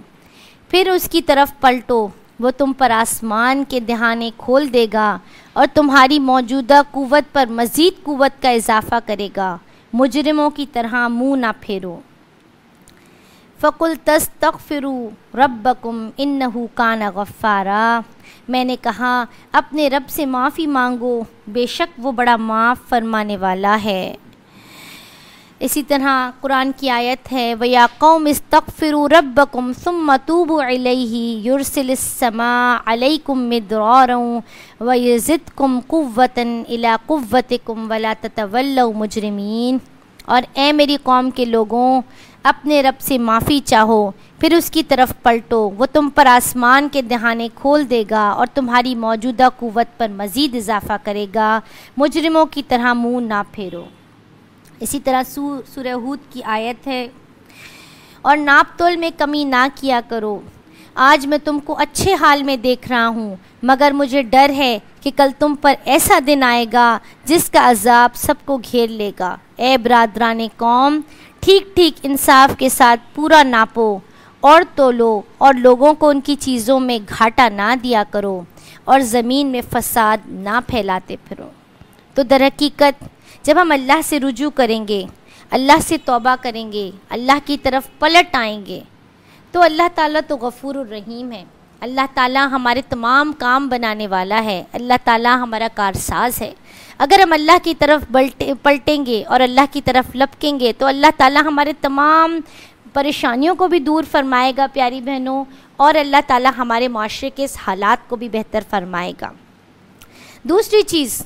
پھر اس کی طرف پلٹو، وہ تم پر آسمان کے دہانے کھول دے گا اور تمہاری موجودہ قوت پر مزید قوت کا اضافہ کرے گا، مجرموں کی طرح منہ نہ پھیرو۔ فَقُلْ تَسْتَغْفِرُوا رَبَّكُمْ إِنَّهُ كَانَ غَفَّارًا، میں نے کہا اپنے رب سے معافی مانگو، بے شک وہ بڑا معاف فرمانے والا ہے۔ اسی طرح قرآن کی آیت ہے، وَيَا قَوْمِ اسْتَغْفِرُوا رَبَّكُمْ ثُمَّ تُوبُوا إِلَيْهِ يُرْسِلِ السَّمَاءَ عَلَيْكُمْ مِدْرَارًا وَيَزِدْكُمْ قُوَّةً إِلَىٰ قُوَّتِكُمْ وَلَا تَتَوَلَّوْا مُجْرِمِينَ۔ اور اے میری قوم کے لوگوں اپنے رب سے معافی چاہو، پھر اس کی طرف پلٹو، وہ تم پر آسمان کے دہانے کھول دے گا اور تمہاری موجودہ قوت پر مزید اضافہ کرے گا، مجرموں کی طرح منہ نہ پھیرو۔ اسی طرح سورہ ہود کی آیت ہے، اور ناپ تول میں کمی نہ کیا کرو، آج میں تم کو اچھے حال میں دیکھ رہا ہوں، مگر مجھے ڈر ہے کہ کل تم پر ایسا دن آئے گا جس کا عذاب سب کو گھیر لے گا۔ اے برادران قوم، ٹھیک ٹھیک انصاف کے ساتھ پورا ناپو اور تولو، اور لوگوں کو ان کی چیزوں میں گھاٹا نہ دیا کرو، اور زمین میں فساد نہ پھیلاتے پھرو۔ تو در حقیقت جب ہم اللہ سے رجوع کریں گے، اللہ سے توبہ کریں گے، اللہ کی طرف پلٹ آئیں گے، تو اللہ تعالیٰ تو غفور الرحیم ہے، اللہ تعالیٰ ہمارے تمام کام بنانے والا ہے، اللہ تعالیٰ ہمارا کارساز ہے۔ اگر ہم اللہ کی طرف پلٹیں گے اور اللہ کی طرف لپکیں گے تو اللہ تعالیٰ ہمارے تمام پریشانیوں کو بھی دور فرمائے گا پیاری بہنوں، اور اللہ تعالیٰ ہمارے معاشرے کے اس حالات کو بھی بہتر فرمائے گا۔ دوسری چیز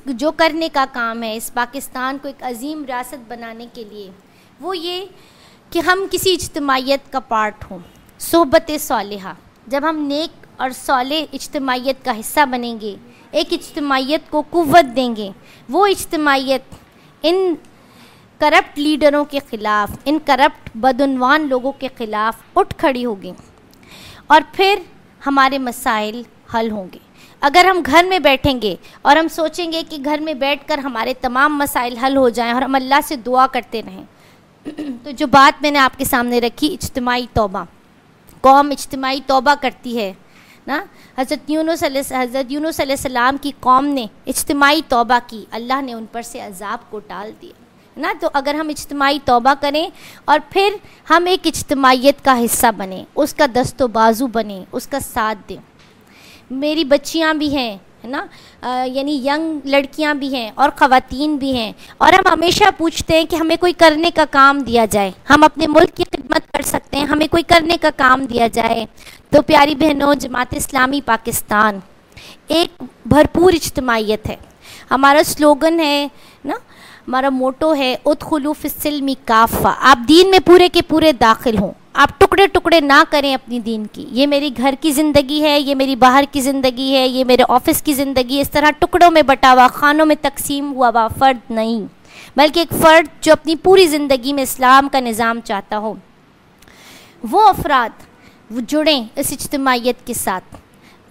جو کرنے کا کام ہے اس پاکستان کو ایک عظیم ریاست بنانے کے لیے، وہ یہ کہ ہم کسی اجتماعیت کا پارٹ ہوں، صحبت صالحہ۔ جب ہم نیک اور صالح اجتماعیت کا حصہ بنیں گے، ایک اجتماعیت کو قوت دیں گے، وہ اجتماعیت ان کرپٹ لیڈروں کے خلاف، ان کرپٹ بدعنوان لوگوں کے خلاف اٹھ کھڑی ہوگی، اور پھر ہمارے مسائل حل ہوں گے۔ اگر ہم گھر میں بیٹھیں گے اور ہم سوچیں گے کہ گھر میں بیٹھ کر ہمارے تمام مسائل حل ہو جائیں اور ہم اللہ سے دعا کرتے رہیں، تو جو بات میں نے آپ کے سامنے رکھی، اجتماعی توبہ، قوم اجتماعی توبہ کرتی ہے نا، حضرت یونس علیہ السلام کی قوم نے اجتماعی توبہ کی، اللہ نے ان پر سے عذاب کو ٹال دیا۔ نا. تو اگر ہم اجتماعی توبہ کریں اور پھر ہم ایک اجتماعیت کا حصہ بنیں, اس کا دست و بازو بنیں, اس کا ساتھ دیں. میری بچیاں بھی ہیں نا, یعنی ینگ لڑکیاں بھی ہیں اور خواتین بھی ہیں, اور ہم ہمیشہ پوچھتے ہیں کہ ہمیں کوئی کرنے کا کام دیا جائے, ہم اپنے ملک کی خدمت کر سکتے ہیں, ہمیں کوئی کرنے کا کام دیا جائے. تو پیاری بہنوں, جماعت اسلامی پاکستان ایک بھرپور اجتماعیت ہے. ہمارا سلوگن ہے نا, ہمارا موٹو ہے ادخلوا فی السلم کافہ, آپ دین میں پورے کے پورے داخل ہوں, آپ ٹکڑے ٹکڑے نہ کریں اپنی دین کی. یہ میری گھر کی زندگی ہے, یہ میری باہر کی زندگی ہے, یہ میرے آفس کی زندگی, اس طرح ٹکڑوں میں بٹا ہوا, خانوں میں تقسیم ہوا ہوا فرد نہیں, بلکہ ایک فرد جو اپنی پوری زندگی میں اسلام کا نظام چاہتا ہو. وہ افراد وہ جڑیں اس اجتماعیت کے ساتھ.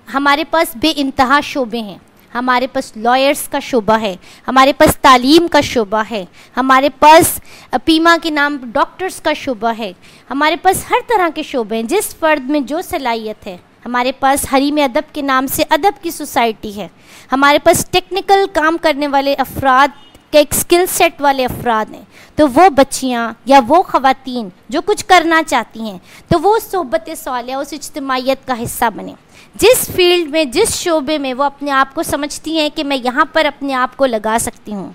ہمارے پاس بے انتہا شعبے ہیں, ہمارے پاس لائرز کا شعبہ ہے, ہمارے پاس تعلیم کا شعبہ ہے, ہمارے پاس پیما کے نام ڈاکٹرز کا شعبہ ہے, ہمارے پاس ہر طرح کے شعبے ہیں. جس فرد میں جو صلاحیت ہے, ہمارے پاس حریم ادب کے نام سے ادب کی سوسائٹی ہے, ہمارے پاس ٹیکنیکل کام کرنے والے افراد کے ایک اسکل سیٹ والے افراد ہیں. تو وہ بچیاں یا وہ خواتین جو کچھ کرنا چاہتی ہیں, تو وہ صحبت صالحہ, اس اجتماعیت کا حصہ بنیں. جس فیلڈ میں, جس شعبے میں وہ اپنے آپ کو سمجھتی ہیں کہ میں یہاں پر اپنے آپ کو لگا سکتی ہوں.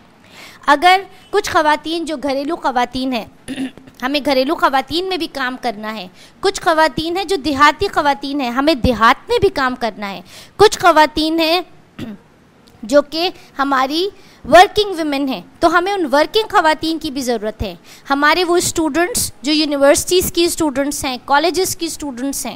اگر کچھ خواتین جو گھریلو خواتین ہیں, ہمیں گھریلو خواتین میں بھی کام کرنا ہے. کچھ خواتین ہیں جو دیہاتی خواتین ہیں, ہمیں دیہات میں بھی کام کرنا ہے. کچھ خواتین ہیں جو کہ ہماری ورکنگ ویمن ہیں, تو ہمیں ان ورکنگ خواتین کی بھی ضرورت ہے. ہمارے وہ اسٹوڈنٹس جو یونیورسٹیز کی اسٹوڈنٹس ہیں, کالجز کی اسٹوڈنٹس ہیں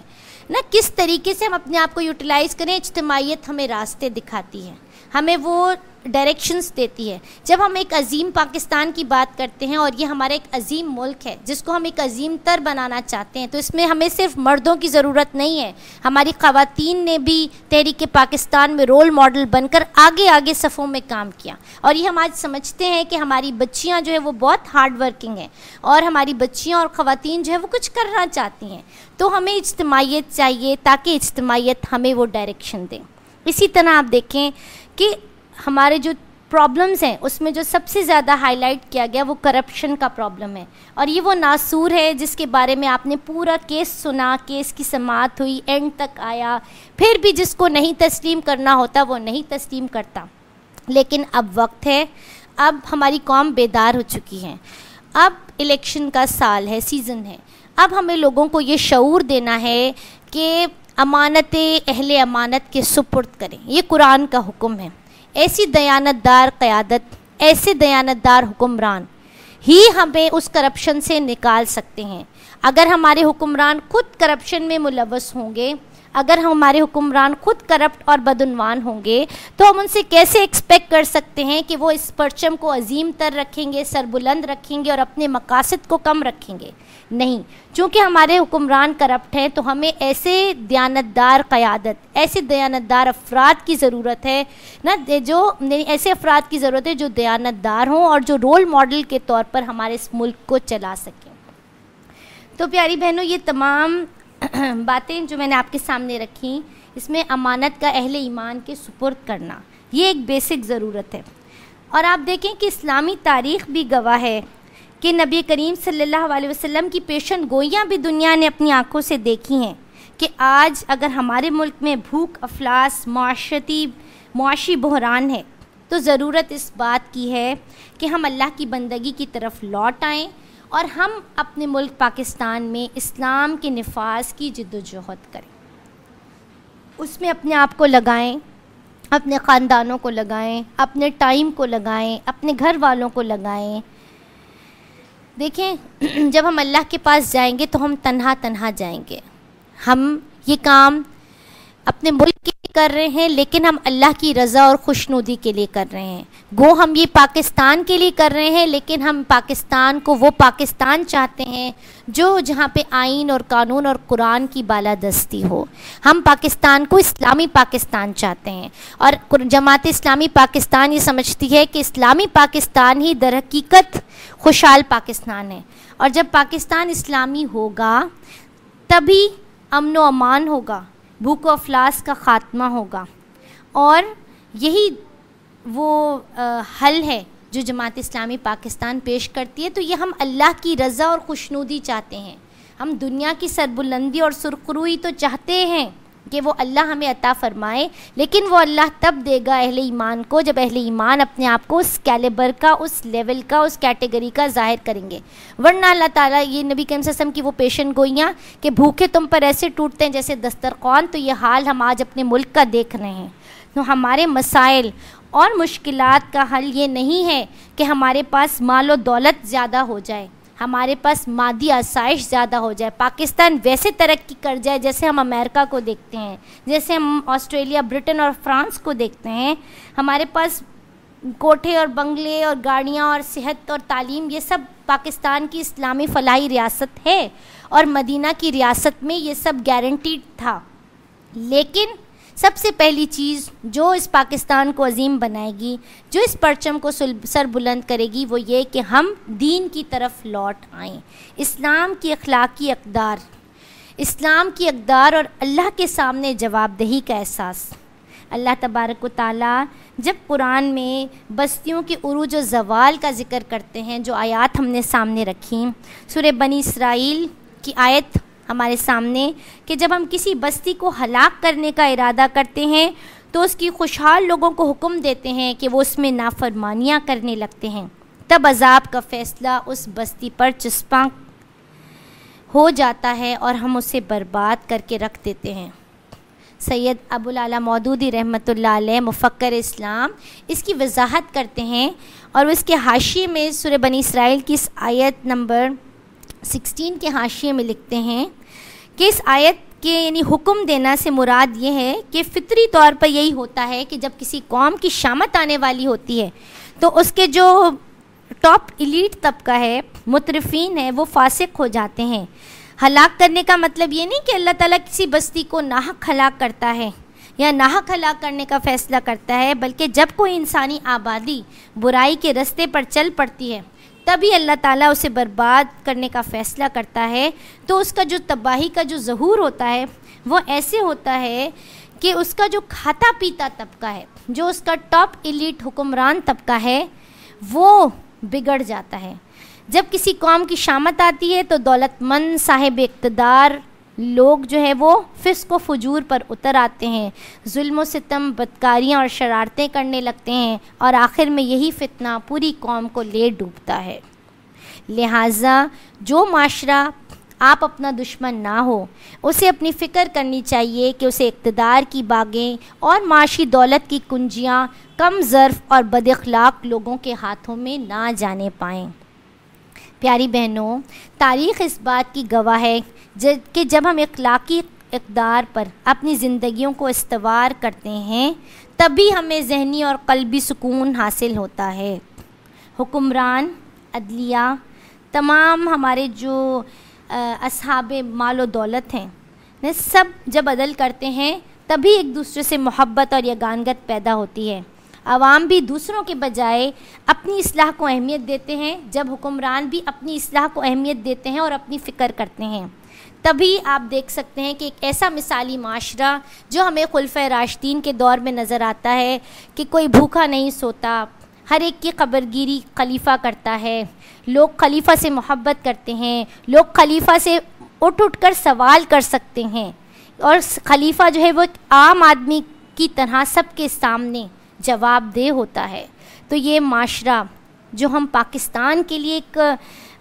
نا, کس طریقے سے ہم اپنے آپ کو یوٹیلائز کریں. اجتماعیت ہمیں راستے دکھاتی ہے, ہمیں وہ ڈائریکشنز دیتی ہے. جب ہم ایک عظیم پاکستان کی بات کرتے ہیں, اور یہ ہمارا ایک عظیم ملک ہے جس کو ہم ایک عظیم تر بنانا چاہتے ہیں, تو اس میں ہمیں صرف مردوں کی ضرورت نہیں ہے. ہماری خواتین نے بھی تحریک پاکستان میں رول ماڈل بن کر آگے آگے صفوں میں کام کیا, اور یہ ہم آج سمجھتے ہیں کہ ہماری بچیاں جو ہے وہ بہت ہارڈ ورکنگ ہیں, اور ہماری بچیاں اور خواتین جو ہے وہ کچھ کرنا چاہتی ہیں. تو ہمیں اجتماعیت چاہیے تاکہ اجتماعیت ہمیں وہ ڈائریکشن دیں. اسی طرح آپ دیکھیں کہ ہمارے جو پرابلمز ہیں اس میں جو سب سے زیادہ ہائی لائٹ کیا گیا وہ کرپشن کا پرابلم ہے. اور یہ وہ ناسور ہے جس کے بارے میں آپ نے پورا کیس سنا, کیس کی سماعت ہوئی, اینڈ تک آیا, پھر بھی جس کو نہیں تسلیم کرنا ہوتا وہ نہیں تسلیم کرتا. لیکن اب وقت ہے, اب ہماری قوم بیدار ہو چکی ہے, اب الیکشن کا سال ہے, سیزن ہے. اب ہمیں لوگوں کو یہ شعور دینا ہے کہ امانتیں اہل امانت کے سپرد کریں. یہ قرآن کا حکم ہے. ایسی دیانتدار قیادت, ایسے دیانتدار حکمران ہی ہمیں اس کرپشن سے نکال سکتے ہیں. اگر ہمارے حکمران خود کرپشن میں ملوث ہوں گے, اگر ہمارے حکمران خود کرپٹ اور بدعنوان ہوں گے, تو ہم ان سے کیسے ایکسپیکٹ کر سکتے ہیں کہ وہ اس پرچم کو عظیم تر رکھیں گے, سربلند رکھیں گے اور اپنے مقاصد کو کم رکھیں گے؟ نہیں. چونکہ ہمارے حکمران کرپٹ ہیں, تو ہمیں ایسے دیانتدار قیادت, ایسے دیانتدار افراد کی ضرورت ہے نا, جو ایسے افراد کی ضرورت ہے جو دیانتدار ہوں اور جو رول ماڈل کے طور پر ہمارے اس ملک کو چلا سکیں. تو پیاری بہنوں, یہ تمام باتیں جو میں نے آپ کے سامنے رکھیں, اس میں امانت کا اہل ایمان کے سپرد کرنا یہ ایک بیسک ضرورت ہے. اور آپ دیکھیں کہ اسلامی تاریخ بھی گواہ ہے کہ نبی کریم صلی اللہ علیہ وسلم کی پیشن گوئیاں بھی دنیا نے اپنی آنکھوں سے دیکھی ہیں کہ آج اگر ہمارے ملک میں بھوک, افلاس, معاشی بحران ہے, تو ضرورت اس بات کی ہے کہ ہم اللہ کی بندگی کی طرف لوٹ آئیں اور ہم اپنے ملک پاکستان میں اسلام کے نفاذ کی جد و جہد کریں, اس میں اپنے آپ کو لگائیں, اپنے خاندانوں کو لگائیں, اپنے ٹائم کو لگائیں, اپنے گھر والوں کو لگائیں. دیکھیں, جب ہم اللہ کے پاس جائیں گے تو ہم تنہا جائیں گے. ہم یہ کام اپنے ملک کے لیے کر رہے ہیں, لیکن ہم اللہ کی رضا اور خوشنودی کے لیے کر رہے ہیں. گو ہم یہ پاکستان کے لیے کر رہے ہیں, لیکن ہم پاکستان کو وہ پاکستان چاہتے ہیں جو جہاں پہ آئین اور قانون اور قرآن کی بالادستی ہو. ہم پاکستان کو اسلامی پاکستان چاہتے ہیں, اور جماعت اسلامی پاکستان یہ سمجھتی ہے کہ اسلامی پاکستان ہی در حقیقت خوشحال پاکستان ہے. اور جب پاکستان اسلامی ہوگا تبھی امن و امان ہوگا, بھوک و افلاس کا خاتمہ ہوگا, اور یہی وہ حل ہے جو جماعت اسلامی پاکستان پیش کرتی ہے، تو یہ ہم اللہ کی رضا اور خوشنودی چاہتے ہیں. ہم دنیا کی سربلندی اور سرخروئی تو چاہتے ہیں کہ وہ اللہ ہمیں عطا فرمائے، لیکن وہ اللہ تب دے گا اہل ایمان کو جب اہل ایمان اپنے آپ کو اس کیلیبر کا، اس لیول کا، اس کیٹیگری کا ظاہر کریں گے. ورنہ اللہ تعالیٰ، یہ نبی کریم صلی اللہ علیہ وسلم کی وہ پیشن گوئیاں کہ بھوکے تم پر ایسے ٹوٹتے ہیں جیسے دسترخوان، تو یہ حال ہم آج اپنے ملک کا دیکھ رہے ہیں. تو ہمارے مسائل اور مشکلات کا حل یہ نہیں ہے کہ ہمارے پاس مال و دولت زیادہ ہو جائے، ہمارے پاس مادی آسائش زیادہ ہو جائے، پاکستان ویسے ترقی کر جائے جیسے ہم امریکہ کو دیکھتے ہیں، جیسے ہم آسٹریلیا، برٹن اور فرانس کو دیکھتے ہیں. ہمارے پاس کوٹھے اور بنگلے اور گاڑیاں اور صحت اور تعلیم، یہ سب پاکستان کی اسلامی فلاحی ریاست ہے، اور مدینہ کی ریاست میں یہ سب گارنٹیڈ تھا. لیکن سب سے پہلی چیز جو اس پاکستان کو عظیم بنائے گی، جو اس پرچم کو سر بلند کرے گی، وہ یہ کہ ہم دین کی طرف لوٹ آئیں. اسلام کی اخلاقی اقدار، اسلام کی اقدار اور اللہ کے سامنے جواب دہی کا احساس. اللہ تبارک و تعالیٰ جب قرآن میں بستیوں کے عروج و زوال کا ذکر کرتے ہیں، جو آیات ہم نے سامنے رکھیں، سورہ بنی اسرائیل کی آیت ہمارے سامنے، کہ جب ہم کسی بستی کو ہلاک کرنے کا ارادہ کرتے ہیں تو اس کی خوشحال لوگوں کو حکم دیتے ہیں کہ وہ اس میں نافرمانیاں کرنے لگتے ہیں، تب عذاب کا فیصلہ اس بستی پر چسپاں ہو جاتا ہے اور ہم اسے برباد کر کے رکھ دیتے ہیں. سید ابو العلا مودودی رحمۃ اللہ علیہ، مفکر اسلام، اس کی وضاحت کرتے ہیں، اور اس کے حاشیے میں سورہ بنی اسرائیل کی اس آیت نمبر 16 کے حاشیے میں لکھتے ہیں کہ اس آیت کے یعنی حکم دینا سے مراد یہ ہے کہ فطری طور پر یہی ہوتا ہے کہ جب کسی قوم کی شامت آنے والی ہوتی ہے تو اس کے جو ٹاپ ایلیٹ طبقہ ہے، مترفین ہے، وہ فاسق ہو جاتے ہیں. ہلاک کرنے کا مطلب یہ نہیں کہ اللہ تعالیٰ کسی بستی کو ناحق ہلاک کرتا ہے یا ناحق ہلاک کرنے کا فیصلہ کرتا ہے، بلکہ جب کوئی انسانی آبادی برائی کے رستے پر چل پڑتی ہے تبھی اللہ تعالیٰ اسے برباد کرنے کا فیصلہ کرتا ہے. تو اس کا جو تباہی کا جو ظہور ہوتا ہے وہ ایسے ہوتا ہے کہ اس کا جو کھاتا پیتا طبقہ ہے، جو اس کا ٹاپ ایلیٹ حکمران طبقہ ہے، وہ بگڑ جاتا ہے. جب کسی قوم کی شامت آتی ہے تو دولت مند صاحب اقتدار لوگ جو ہے وہ فسق و فجور پر اتر آتے ہیں، ظلم و ستم، بدکاریاں اور شرارتیں کرنے لگتے ہیں، اور آخر میں یہی فتنہ پوری قوم کو لے ڈوبتا ہے. لہٰذا جو معاشرہ آپ اپنا دشمن نہ ہو، اسے اپنی فکر کرنی چاہیے کہ اسے اقتدار کی باغیں اور معاشی دولت کی کنجیاں کم ظرف اور بد اخلاق لوگوں کے ہاتھوں میں نہ جانے پائیں. پیاری بہنوں، تاریخ اس بات کی گواہ ہے کہ جب ہم اخلاقی اقدار پر اپنی زندگیوں کو استوار کرتے ہیں تبھی ہمیں ذہنی اور قلبی سکون حاصل ہوتا ہے. حکمران، عدلیہ، تمام ہمارے جو اصحاب مال و دولت ہیں، سب جب عدل کرتے ہیں تبھی ایک دوسرے سے محبت اور یگانگت پیدا ہوتی ہے. عوام بھی دوسروں کے بجائے اپنی اصلاح کو اہمیت دیتے ہیں جب حکمران بھی اپنی اصلاح کو اہمیت دیتے ہیں اور اپنی فکر کرتے ہیں. تبھی آپ دیکھ سکتے ہیں کہ ایک ایسا مثالی معاشرہ جو ہمیں خلفۂ راشدین کے دور میں نظر آتا ہے کہ کوئی بھوکا نہیں سوتا، ہر ایک کی قبرگیری خلیفہ کرتا ہے، لوگ خلیفہ سے محبت کرتے ہیں، لوگ خلیفہ سے اٹھ کر سوال کر سکتے ہیں، اور خلیفہ جو ہے وہ ایک عام آدمی کی طرح سب کے سامنے جواب دہ ہوتا ہے. تو یہ معاشرہ جو ہم پاکستان کے لیے ایک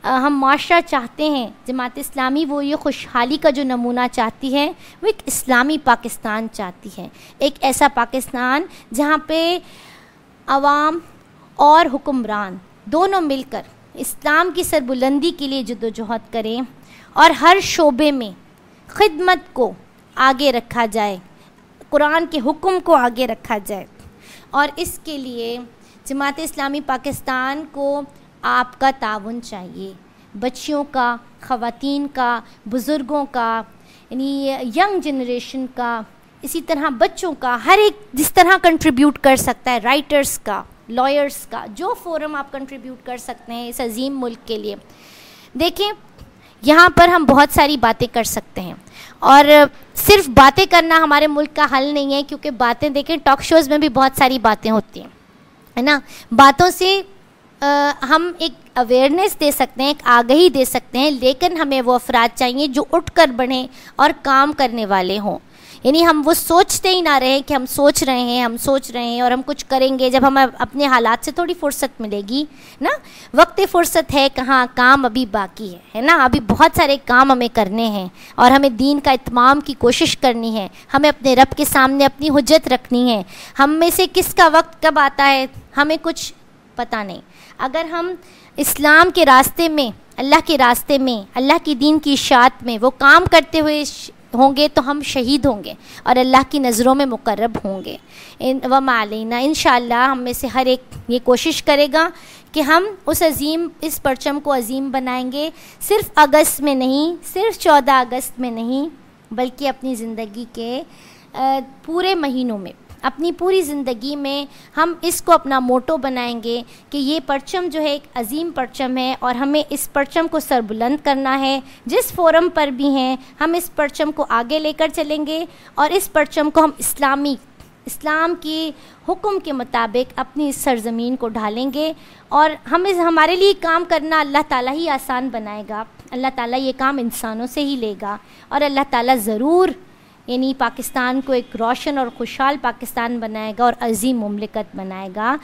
ہم معاشرہ چاہتے ہیں، جماعت اسلامی وہ یہ خوشحالی کا جو نمونہ چاہتی ہے وہ ایک اسلامی پاکستان چاہتی ہے. ایک ایسا پاکستان جہاں پہ عوام اور حکمران دونوں مل کر اسلام کی سربلندی کے لیے جدوجہد کریں اور ہر شعبے میں خدمت کو آگے رکھا جائے، قرآن کے حکم کو آگے رکھا جائے. اور اس کے لیے جماعت اسلامی پاکستان کو آپ کا تعاون چاہیے، بچیوں کا، خواتین کا، بزرگوں کا، یعنی ینگ جنریشن کا، اسی طرح بچوں کا، ہر ایک جس طرح کنٹریبیوٹ کر سکتا ہے، رائٹرز کا، لائرز کا، جو فورم آپ کنٹریبیوٹ کر سکتے ہیں اس عظیم ملک کے لیے. دیکھیں یہاں پر ہم بہت ساری باتیں کر سکتے ہیں، اور صرف باتیں کرنا ہمارے ملک کا حل نہیں ہے، کیونکہ باتیں دیکھیں ٹاک شوز میں بھی بہت ساری باتیں ہوتی ہیں، ہے نا. باتوں سے ہم ایک اویئرنیس دے سکتے ہیں، ایک آگہی دے سکتے ہیں، لیکن ہمیں وہ افراد چاہیے جو اٹھ کر بڑھیں اور کام کرنے والے ہوں. یعنی ہم وہ سوچتے ہی نہ رہیں کہ ہم سوچ رہے ہیں اور ہم کچھ کریں گے. جب ہمیں اپنے حالات سے تھوڑی فرصت ملے گی نا، وقت فرصت ہے کہاں، کام ابھی باقی ہے نا، ابھی بہت سارے کام ہمیں کرنے ہیں اور ہمیں دین کا اتمام کی کوشش کرنی ہے. ہمیں اپنے رب کے سامنے اپنی حجت رکھنی ہے. ہم میں سے کس کا وقت کب آتا ہے ہمیں کچھ پتہ نہیں. اگر ہم اسلام کے راستے میں، اللہ کے راستے میں، اللہ کی دین کی اشاعت میں وہ کام کرتے ہوئے ہوں گے تو ہم شہید ہوں گے اور اللہ کی نظروں میں مقرب ہوں گے. وما علینا، انشاءاللہ ہم میں سے ہر ایک یہ کوشش کرے گا کہ ہم اس پرچم کو عظیم بنائیں گے. صرف اگست میں نہیں، صرف 14 اگست میں نہیں، بلکہ اپنی زندگی کے پورے مہینوں میں، اپنی پوری زندگی میں ہم اس کو اپنا موٹو بنائیں گے کہ یہ پرچم جو ہے ایک عظیم پرچم ہے اور ہمیں اس پرچم کو سربلند کرنا ہے. جس فورم پر بھی ہیں ہم اس پرچم کو آگے لے کر چلیں گے اور اس پرچم کو ہم اسلام کی حکم کے مطابق اپنی اس سرزمین کو ڈھالیں گے. اور ہمارے لیے کام کرنا اللہ تعالیٰ ہی آسان بنائے گا. اللہ تعالیٰ یہ کام انسانوں سے ہی لے گا اور اللہ تعالیٰ ضرور یعنی پاکستان کو ایک روشن اور خوشحال پاکستان بنائے گا اور عظیم مملکت بنائے گا.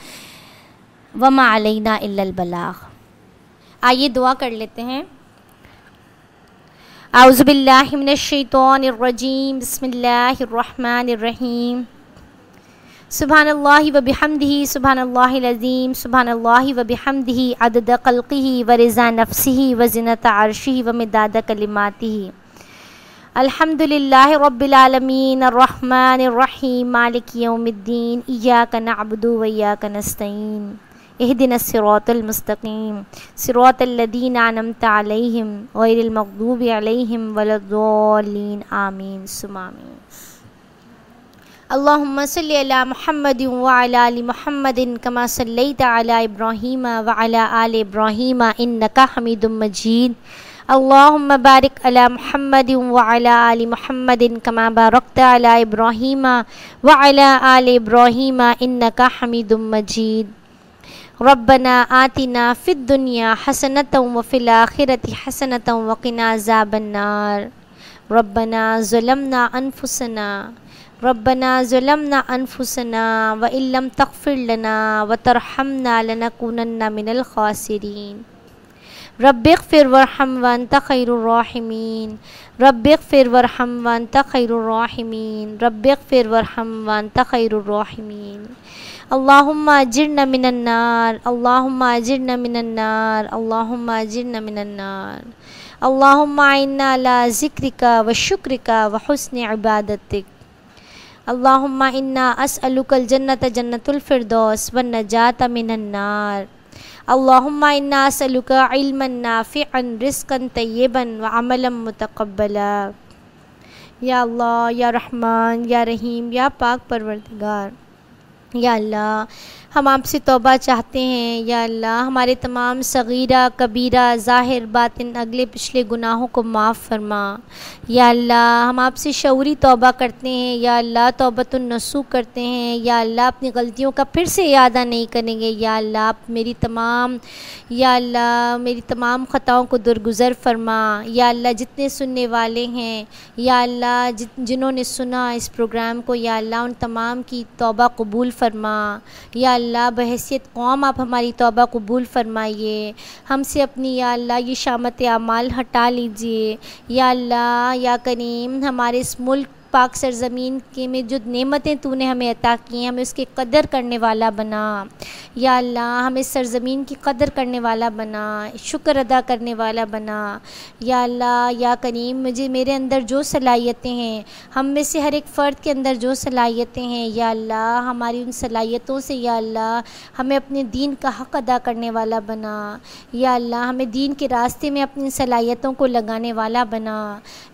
وما علینا الا البلاغ. آئیے دعا کر لیتے ہیں. اعوذ باللہ من الشیطان الرجیم، بسم اللہ الرحمن الرحیم. سبحان اللہ و بحمدہ، سبحان اللہ العظیم، سبحان اللہ و بحمدہ، عدد خلقہ و رضا نفسہ و زنۃ عرشہ و مداد کلماتہ. الحمد للہ رب العالمین، الرحمن الرحیم، مالک یوم الدین، ایاک نعبد و ایاک نستعین، اہدنا الصراط المستقیم، صراط الذین انعمت علیہم غیر المغضوب علیہم ولا الضالین، آمین ثم آمین. اللہم صلی علی محمد وعلی آل محمد کما صلیت علی ابراہیم وعلی آل ابراہیم انک حمید مجید. اللہم بارک علی محمد وعلی آل محمد کما بارکت علی ابراہیم وعلی آل ابراہیم انک حمید مجید. ربنا آتنا فی الدنیا حسنۃ وفی الآخرۃ حسنۃ وقنا عذاب النار. ربنا ظلمنا انفسنا وإن لم تغفر لنا وترحمنا لنکونن من الخاسرین. رب اغفر وارحم وانت خیر الراحمین. رب اغفر وارحم وانت خیر الراحمین. رب اغفر وارحم وانت خیر الراحمین. اللہم اجرنا من النار، اللہم اجرنا من النار، اللہم اجرنا من النار. اللہم اعنا علی ذکرک وشکرک وحسن عبادتک. اللہم انا اسألک الجنۃ جنۃ الفردوس والنجاۃ من النار. اللہم انا اسألک علما نافعا رزقا طیبا وعملا متقبلا. یا اللہ، یا رحمان، یا رحیم، یا پاک پروردگار، یا اللہ ہم آپ سے توبہ چاہتے ہیں. یا اللہ ہمارے تمام صغیرہ کبیرہ ظاہر باطن اگلے پچھلے گناہوں کو معاف فرما. یا اللہ ہم آپ سے شعوری توبہ کرتے ہیں. یا اللہ توبۃ النصوح کرتے ہیں. یا اللہ اپنی غلطیوں کا پھر سے اعادہ نہیں کریں گے. یا اللہ آپ میری تمام خطاؤں کو درگزر فرما. یا اللہ جتنے سننے والے ہیں، یا اللہ جنہوں نے سنا اس پروگرام کو، یا اللہ ان تمام کی توبہ قبول فرما. یا اللہ بحیثیت قوم آپ ہماری توبہ قبول فرمائیے. ہم سے اپنی یا اللہ یہ شامت اعمال ہٹا لیجئے. یا اللہ یا کریم ہمارے اس ملک پاک سرزمین کے میں جو نعمتیں تو نے ہمیں عطا کی ہیں، ہمیں اس کی قدر کرنے والا بنا. یا اللہ ہمیں سرزمین کی قدر کرنے والا بنا، شکر ادا کرنے والا بنا. یا اللہ یا کریم میرے اندر جو صلاحیتیں ہیں، ہم میں سے ہر ایک فرد کے اندر جو صلاحیتیں ہیں، یا اللہ ہماری ان صلاحیتوں سے یا اللہ ہمیں اپنے دین کا حق ادا کرنے والا بنا. یا اللہ ہمیں دین کے راستے میں اپنی صلاحیتوں کو لگانے والا بنا.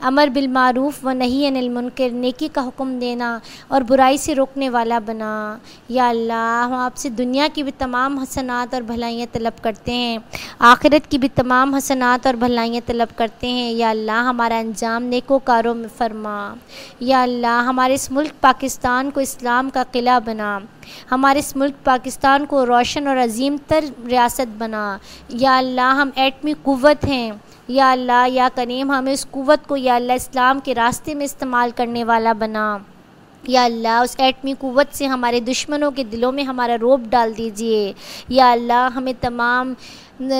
امر بالمعروف و نہی عن المنکر، نیکی کا حکم دینا اور برائی سے روکنے والا بنا. یا اللہ ہم آپ سے دنیا کی بھی بھی تمام حسنات اور بھلائیاں طلب کرتے ہیں، آخرت کی بھی تمام حسنات اور بھلائیاں طلب کرتے ہیں۔ یا اللہ ہمارا انجام نیکوکاروں میں فرما۔ یا اللہ ہمارے اس ملک پاکستان کو اسلام کا قلعہ بنا، ہمارے اس ملک پاکستان کو روشن اور عظیم تر ریاست بنا۔ یا اللہ ہم ایٹمی قوت ہیں، یا اللہ یا کریم ہمیں اس قوت کو یا اللہ اسلام کے راستے میں استعمال کرنے والا بنا۔ یا اللہ اس ایٹمی قوت سے ہمارے دشمنوں کے دلوں میں ہمارا رعب ڈال دیجئے۔ یا اللہ ہمیں تمام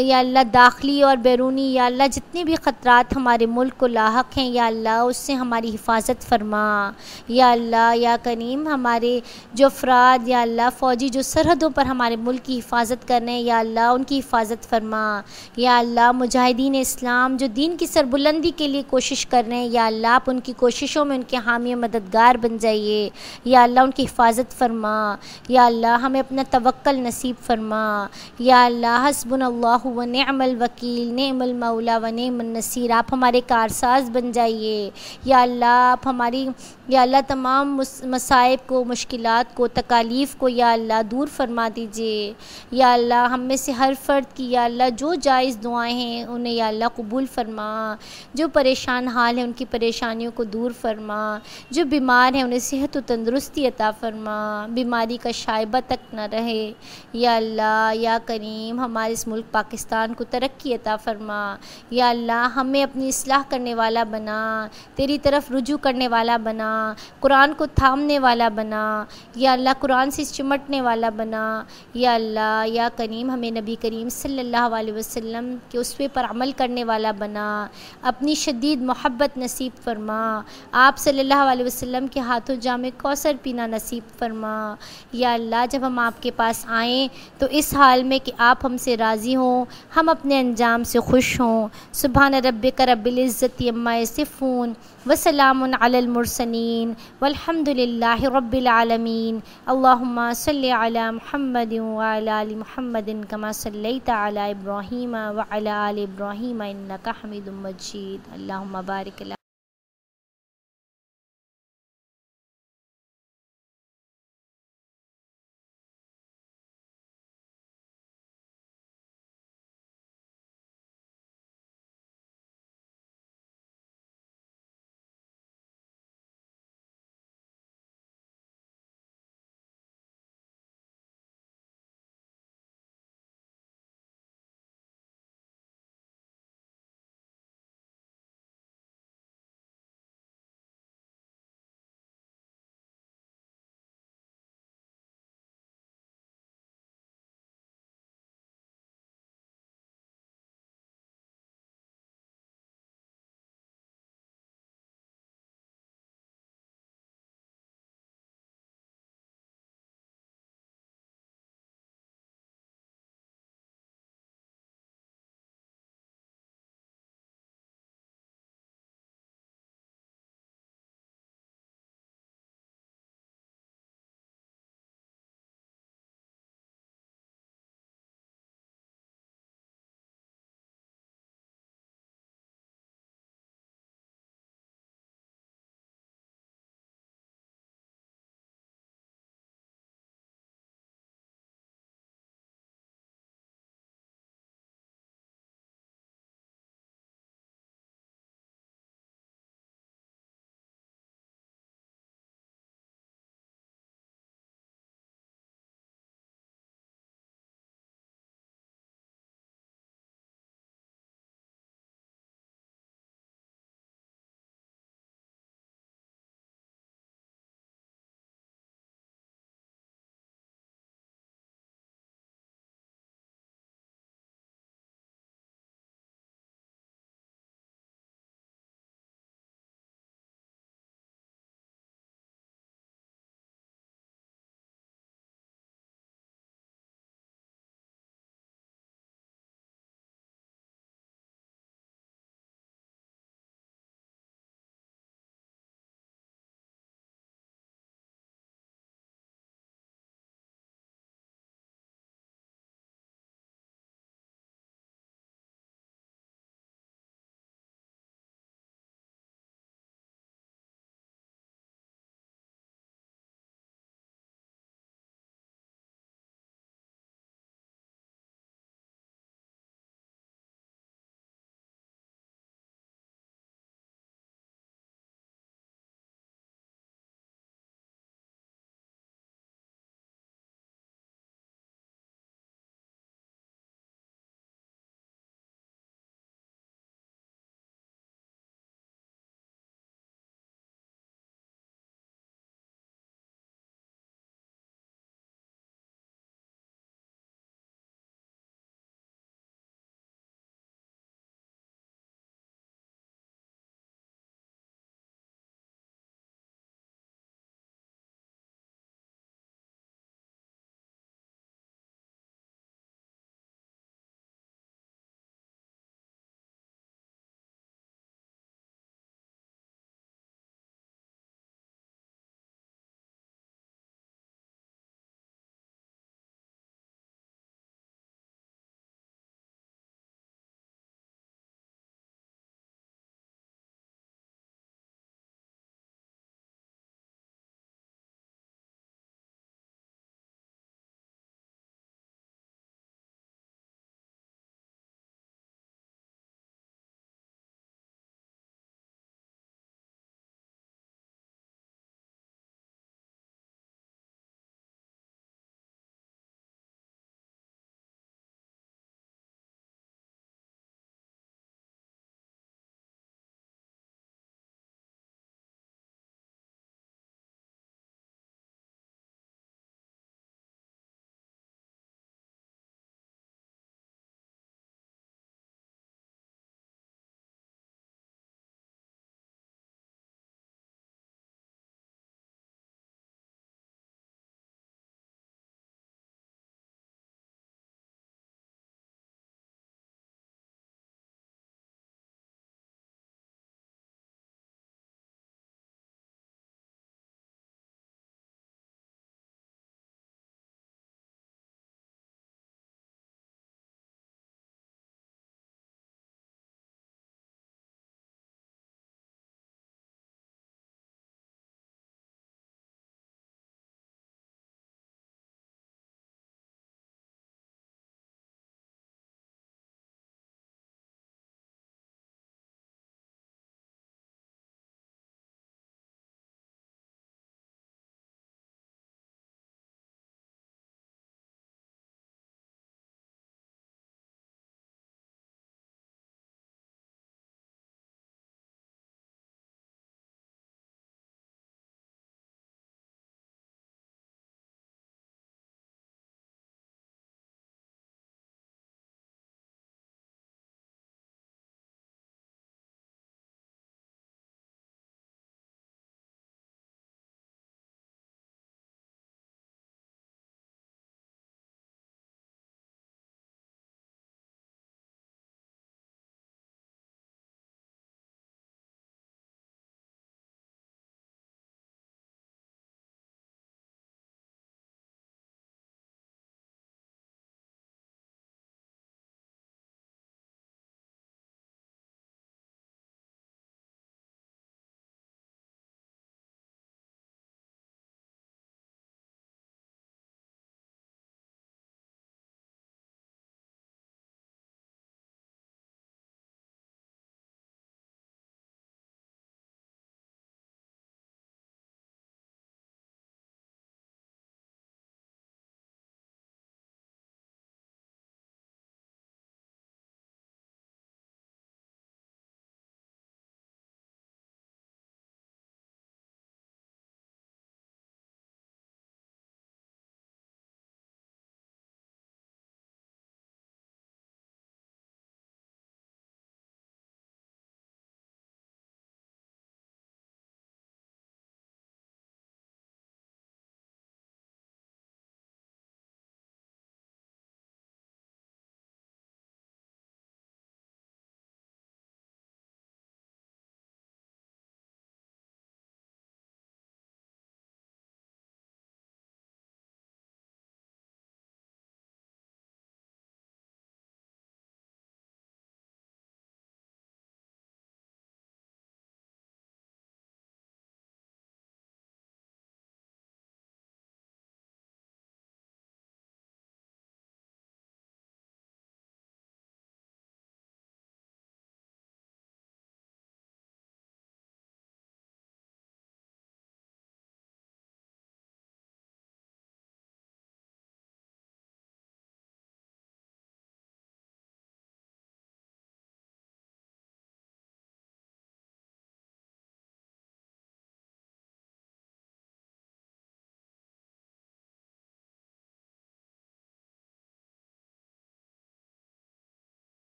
یا اللہ داخلی اور بیرونی یا اللہ جتنے بھی خطرات ہمارے ملک کو لاحق ہیں یا اللہ اس سے ہماری حفاظت فرما۔ یا اللہ یا کریم ہمارے جو افراد یا اللہ فوجی جو سرحدوں پر ہمارے ملک کی حفاظت کر رہے ہیں یا اللہ ان کی حفاظت فرما۔ یا اللہ مجاہدین اسلام جو دین کی سربلندی کے لیے کوشش کر رہے ہیں یا اللہ آپ ان کی کوششوں میں ان کے حامی و مددگار بن جائیے۔ یا اللہ ان کی حفاظت فرما۔ یا اللہ ہمیں اپنا توکل نصیب فرما۔ یا اللہ حسبنا اللہ و نعم الوکیل، نعم المولا و نعم النصیر، آپ ہمارے کارساز بن جائیے۔ یا اللہ آپ ہماری یا اللہ تمام مصائب کو، مشکلات کو، تکالیف کو یا اللہ دور فرما دیجئے۔ یا اللہ ہم میں سے ہر فرد کی یا اللہ جو جائز دعائیں ہیں انہیں یا اللہ قبول فرما، جو پریشان حال ہیں ان کی پریشانیوں کو دور فرما، جو بیمار ہیں انہیں صحت و تندرستی عطا فرما، بیماری کا شائبہ تک نہ رہے۔ یا اللہ یا کریم ہمارے اس ملک پاکستان کو ترقی عطا فرما۔ یا اللہ ہمیں اپنی اصلاح کرنے والا بنا، تیری طرف رجوع کرنے والا بنا، قرآن کو تھامنے والا بنا۔ یا اللہ قرآن سے چمٹنے والا بنا۔ یا اللہ یا کریم ہمیں نبی کریم صلی اللہ علیہ وسلم کے اسوے پر عمل کرنے والا بنا، اپنی شدید محبت نصیب فرما، آپ صلی اللہ علیہ وسلم کے ہاتھوں جام کوثر پینا نصیب فرما۔ یا اللہ جب ہم آپ کے پاس آئیں تو اس حال میں کہ آپ ہم سے راضی ہوں، ہم اپنے انجام سے خوش ہوں۔ سبحان ربک رب العزت عما یصفون وسلام علی المرسلین والحمد للہ رب العالمین۔ اللہم صلی علی محمد وعلی آل محمد کما صلیت علی ابراہیم وعلی آل ابراہیم انک حمید مجید۔ اللہم بارک